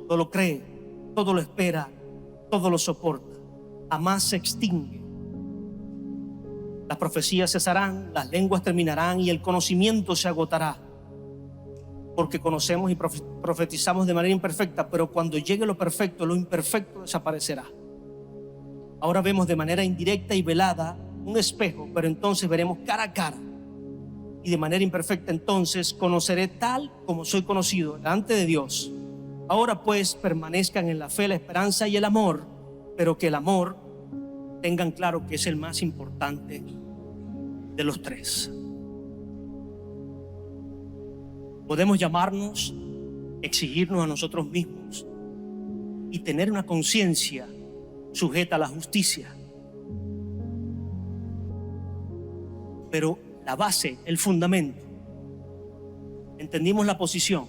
todo lo cree, todo lo espera, todo lo soporta. Jamás se extingue. Las profecías cesarán, las lenguas terminarán y el conocimiento se agotará. Porque conocemos y profetizamos de manera imperfecta, pero cuando llegue lo perfecto, lo imperfecto desaparecerá. Ahora vemos de manera indirecta y velada un espejo, pero entonces veremos cara a cara. Y de manera imperfecta entonces conoceré tal como soy conocido delante de Dios. Ahora pues permanezcan en la fe, la esperanza y el amor, pero que el amor tengan claro que es el más importante de los tres. Podemos llamarnos, exigirnos a nosotros mismos y tener una conciencia sujeta a la justicia. Pero la base, el fundamento, entendimos la posición,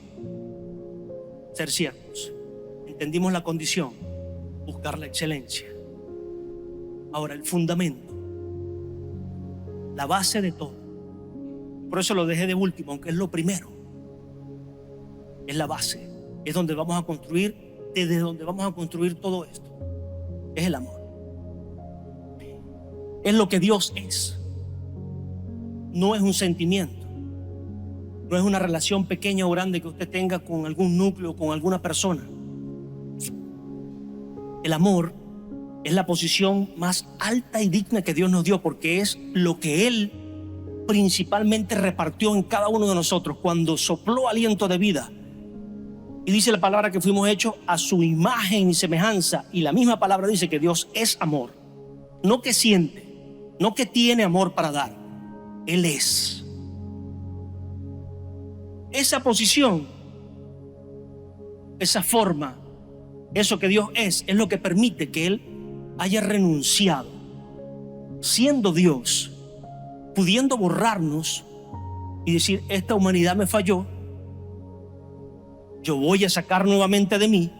ser siervos. Entendimos la condición, buscar la excelencia. Ahora el fundamento, la base de todo. Por eso lo dejé de último, aunque es lo primero. Es la base, es donde vamos a construir, desde donde vamos a construir todo esto. Es el amor. Es lo que Dios es. No es un sentimiento. No es una relación pequeña o grande que usted tenga con algún núcleo, con alguna persona. El amor es la posición más alta y digna que Dios nos dio, porque es lo que Él principalmente repartió en cada uno de nosotros cuando sopló aliento de vida. Y dice la palabra que fuimos hechos a su imagen y semejanza. Y la misma palabra dice que Dios es amor. No que siente, no que tiene amor para dar. Él es. Esa posición, esa forma, eso que Dios es lo que permite que Él haya renunciado, siendo Dios, pudiendo borrarnos y decir: esta humanidad me falló, yo voy a sacar nuevamente de mí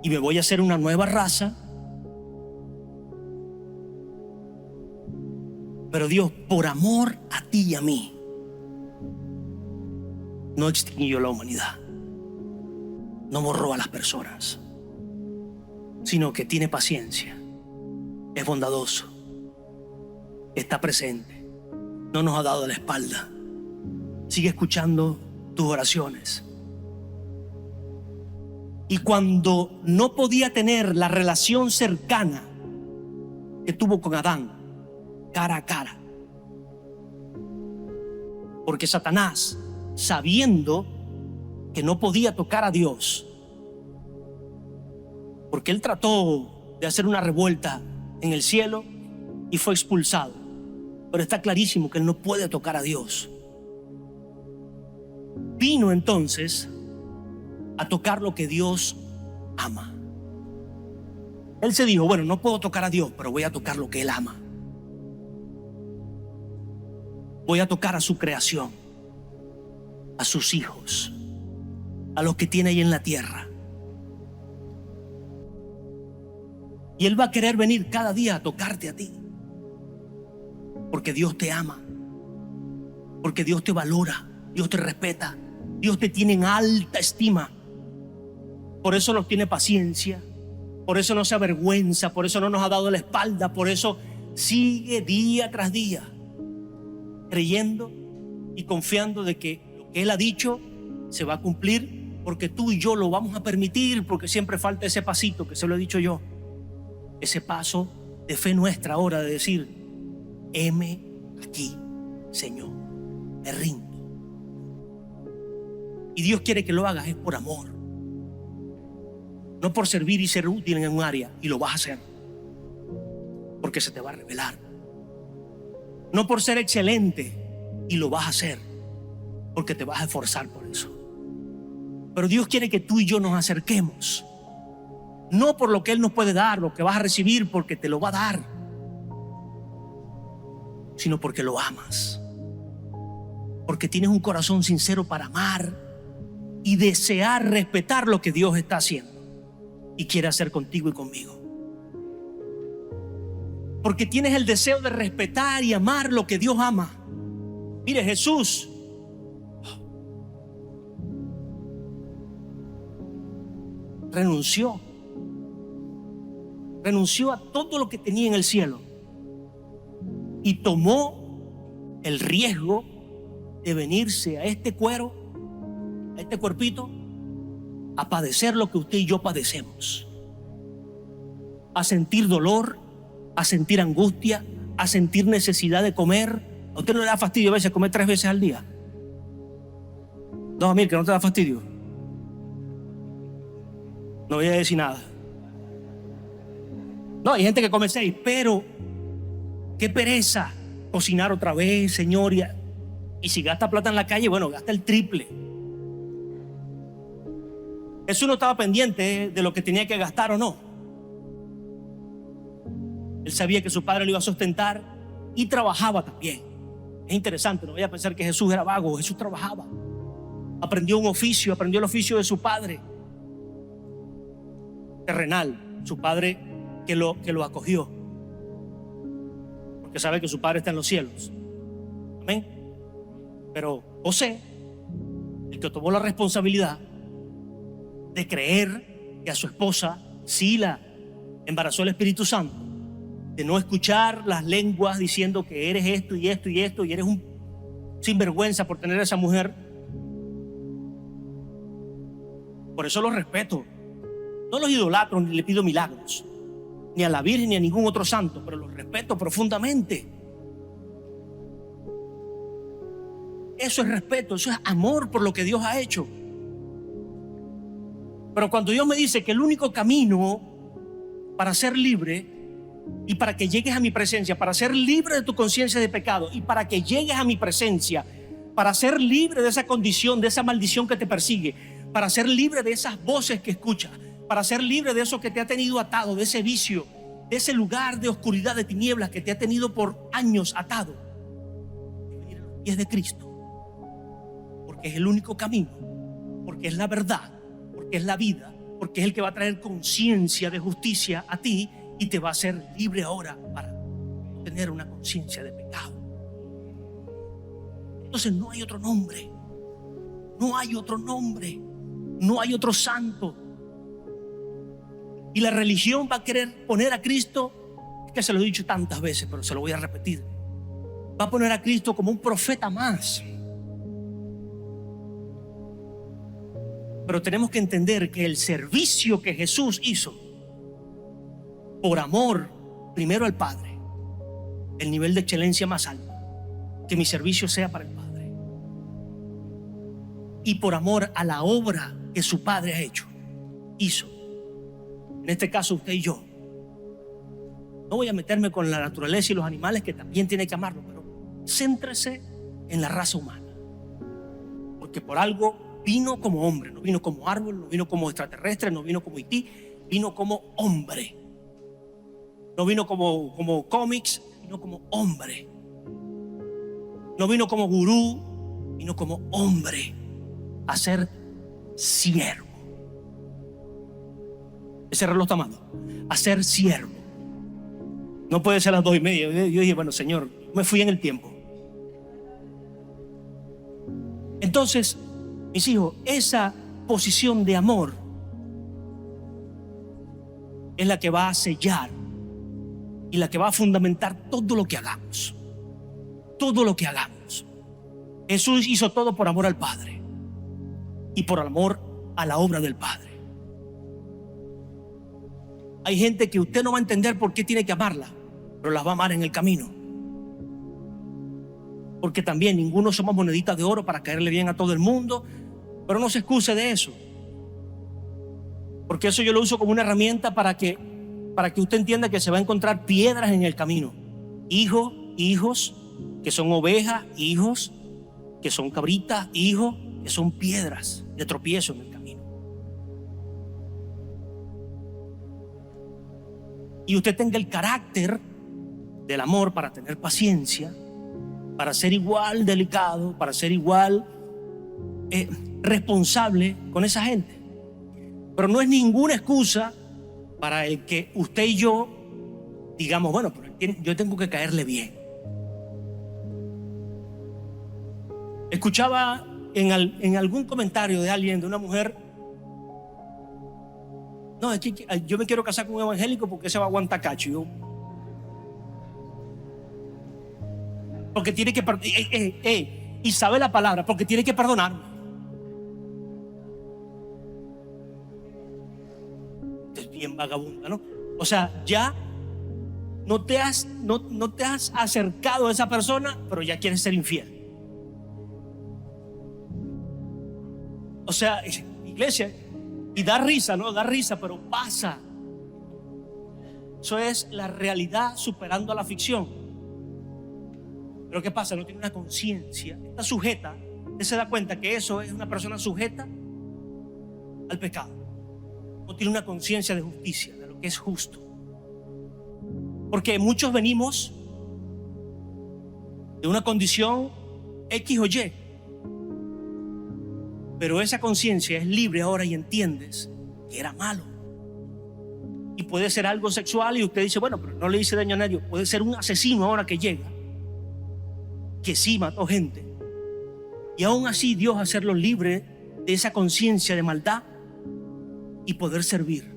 y me voy a hacer una nueva raza. Pero Dios, por amor a ti y a mí, no extinguió la humanidad, no borró a las personas, sino que tiene paciencia, es bondadoso, está presente, no nos ha dado la espalda, sigue escuchando tus oraciones. Y cuando no podía tener la relación cercana que tuvo con Adán, cara a cara, porque Satanás, sabiendo que no podía tocar a Dios, porque él trató de hacer una revuelta en el cielo y fue expulsado, pero está clarísimo que él no puede tocar a Dios. Vino entonces a tocar lo que Dios ama. Él se dijo: bueno, no puedo tocar a Dios, pero voy a tocar lo que Él ama. Voy a tocar a su creación, a sus hijos, a los que tiene ahí en la tierra. Y Él va a querer venir cada día a tocarte a ti, porque Dios te ama, porque Dios te valora, Dios te respeta, Dios te tiene en alta estima. Por eso nos tiene paciencia, por eso no se avergüenza, por eso no nos ha dado la espalda, por eso sigue día tras día creyendo y confiando de que lo que Él ha dicho se va a cumplir porque tú y yo lo vamos a permitir, porque siempre falta ese pasito que se lo he dicho yo, ese paso de fe nuestra ahora de decir: heme aquí, Señor, me rindo. Y Dios quiere que lo hagas es por amor, no por servir y ser útil en un área, y lo vas a hacer porque se te va a revelar. No por ser excelente, y lo vas a hacer porque te vas a esforzar por eso. Pero Dios quiere que tú y yo nos acerquemos, no por lo que Él nos puede dar, lo que vas a recibir porque te lo va a dar, sino porque lo amas, porque tienes un corazón sincero para amar y desear respetar lo que Dios está haciendo y quiere hacer contigo y conmigo. Porque tienes el deseo de respetar y amar lo que Dios ama. Mire, Jesús renunció a todo lo que tenía en el cielo y tomó el riesgo de venirse a este cuero, a este cuerpito, a padecer lo que usted y yo padecemos, a sentir dolor, a sentir angustia, a sentir necesidad de comer. ¿A usted no le da fastidio a veces comer 3 veces al día? No, Amir, que no te da fastidio. No voy a decir nada. No, hay gente que come 6, pero qué pereza cocinar otra vez, Señor. Y si gasta plata en la calle, bueno, gasta el triple. Jesús no estaba pendiente de lo que tenía que gastar o no. Él sabía que su padre lo iba a sustentar y trabajaba también. Es interesante, no voy a pensar que Jesús era vago. Jesús trabajaba, aprendió un oficio, aprendió el oficio de su padre terrenal, su padre que lo acogió, porque sabe que su padre está en los cielos. Amén. Pero José, el que tomó la responsabilidad de creer que a su esposa sí la embarazó el Espíritu Santo, de no escuchar las lenguas diciendo que eres esto y esto y esto y eres un sinvergüenza por tener a esa mujer. Por eso los respeto. No los idolatro ni le pido milagros, ni a la Virgen ni a ningún otro santo, pero los respeto profundamente. Eso es respeto, eso es amor por lo que Dios ha hecho. Pero cuando Dios me dice que el único camino para ser libre y para que llegues a mi presencia, para ser libre de tu conciencia de pecado y para que llegues a mi presencia, para ser libre de esa condición, de esa maldición que te persigue, para ser libre de esas voces que escuchas, para ser libre de eso que te ha tenido atado, de ese vicio, de ese lugar de oscuridad, de tinieblas que te ha tenido por años atado, de venir a los pies de Cristo, porque es el único camino, porque es la verdad, porque es la vida, porque es el que va a traer conciencia de justicia a ti y te va a hacer libre ahora para tener una conciencia de pecado. Entonces no hay otro nombre, no hay otro nombre, no hay otro santo. Y la religión va a querer poner a Cristo, es que se lo he dicho tantas veces, pero se lo voy a repetir, va a poner a Cristo como un profeta más. Pero tenemos que entender que el servicio que Jesús hizo por amor primero al Padre, el nivel de excelencia más alto, que mi servicio sea para el Padre, y por amor a la obra que su Padre ha hecho, hizo. En este caso usted y yo. No voy a meterme con la naturaleza y los animales, que también tiene que amarlo, pero céntrese en la raza humana, porque por algo vino como hombre, no vino como árbol, no vino como extraterrestre, no vino como Haití, vino como hombre. No vino como cómics, vino como hombre. No vino como gurú, vino como hombre a ser siervo. Ese reloj está mal. A ser siervo. No puede ser a las 2:30. Yo dije, bueno, Señor, me fui en el tiempo. Entonces, mis hijos, esa posición de amor es la que va a sellar y la que va a fundamentar todo lo que hagamos. Todo lo que hagamos. Jesús hizo todo por amor al Padre y por amor a la obra del Padre. Hay gente que usted no va a entender por qué tiene que amarla, pero las va a amar en el camino. Porque también ninguno somos moneditas de oro para caerle bien a todo el mundo, pero no se excuse de eso. Porque eso yo lo uso como una herramienta para que usted entienda que se va a encontrar piedras en el camino. Hijos que son ovejas, hijos que son cabritas, hijos que son piedras de tropiezo en el camino. Y usted tenga el carácter del amor para tener paciencia, para ser igual delicado, para ser igual responsable con esa gente. Pero no es ninguna excusa para el que usted y yo digamos, bueno, pero yo tengo que caerle bien. Escuchaba en algún comentario de alguien, de una mujer: no, es que yo me quiero casar con un evangélico porque ese va a aguantar cacho. Porque tiene que y sabe la palabra, porque tiene que perdonarme. Es bien vagabunda, ¿no? O sea, ya no te has acercado a esa persona, pero ya quieres ser infiel. O sea, iglesia, y da risa, ¿no? Da risa, pero pasa. Eso es la realidad superando a la ficción. Pero ¿qué pasa? No tiene una conciencia, está sujeta. Usted se da cuenta que eso es una persona sujeta al pecado. No tiene una conciencia de justicia, de lo que es justo. Porque muchos venimos de una condición X o Y, pero esa conciencia es libre ahora y entiendes que era malo. Y puede ser algo sexual y usted dice, bueno, pero no le hice daño a nadie. Puede ser un asesino ahora que llega, que sí mató gente, y aún así Dios hacerlo libre de esa conciencia de maldad y poder servir.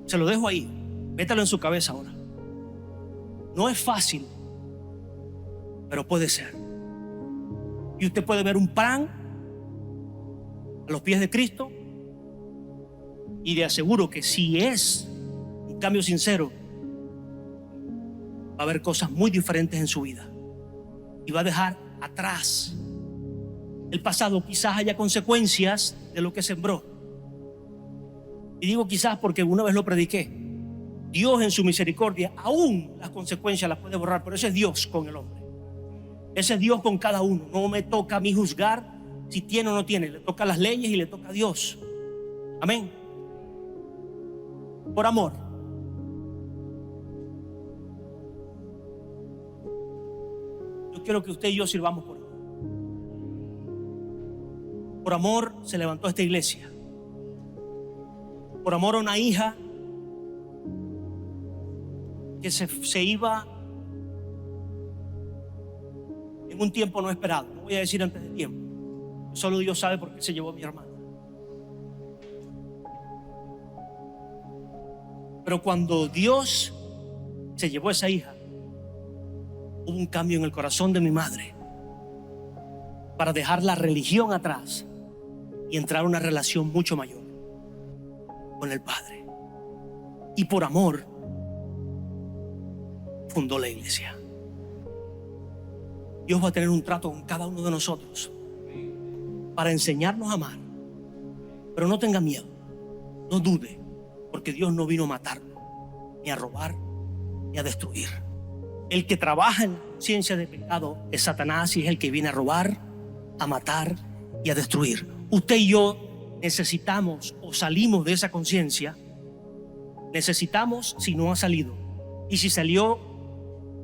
Se lo dejo ahí, métalo en su cabeza ahora. No es fácil, pero puede ser. Y usted puede ver un plan a los pies de Cristo, y le aseguro que si es un cambio sincero, va a haber cosas muy diferentes en su vida. Y va a dejar atrás el pasado. Quizás haya consecuencias de lo que sembró. Y digo quizás porque una vez lo prediqué. Dios en su misericordia aún las consecuencias las puede borrar, pero ese es Dios con el hombre. Ese es Dios con cada uno. No me toca a mí juzgar si tiene o no tiene. Le toca a las leyes y le toca a Dios. Amén. Por amor. Yo quiero que usted y yo sirvamos por amor. Por amor se levantó esta iglesia. Por amor a una hija que se iba en un tiempo no esperado. No voy a decir antes de tiempo. Solo Dios sabe por qué se llevó a mi hermana. Pero cuando Dios se llevó a esa hija, hubo un cambio en el corazón de mi madre para dejar la religión atrás y entrar a una relación mucho mayor con el Padre. Y por amor fundó la iglesia. Dios va a tener un trato con cada uno de nosotros para enseñarnos a amar. Pero no tenga miedo, no dude, porque Dios no vino a matarlo, ni a robar, ni a destruir. El que trabaja en la conciencia de pecado es Satanás, y es el que viene a robar, a matar y a destruir. Usted y yo necesitamos, o salimos de esa conciencia. Necesitamos, si no ha salido, y si salió,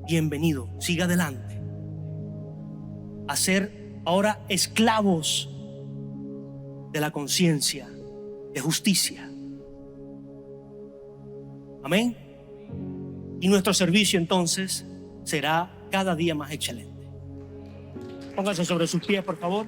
bienvenido, siga adelante, a ser ahora esclavos de la conciencia de justicia. Amén. Y nuestro servicio entonces será cada día más excelente. Pónganse sobre sus pies, por favor.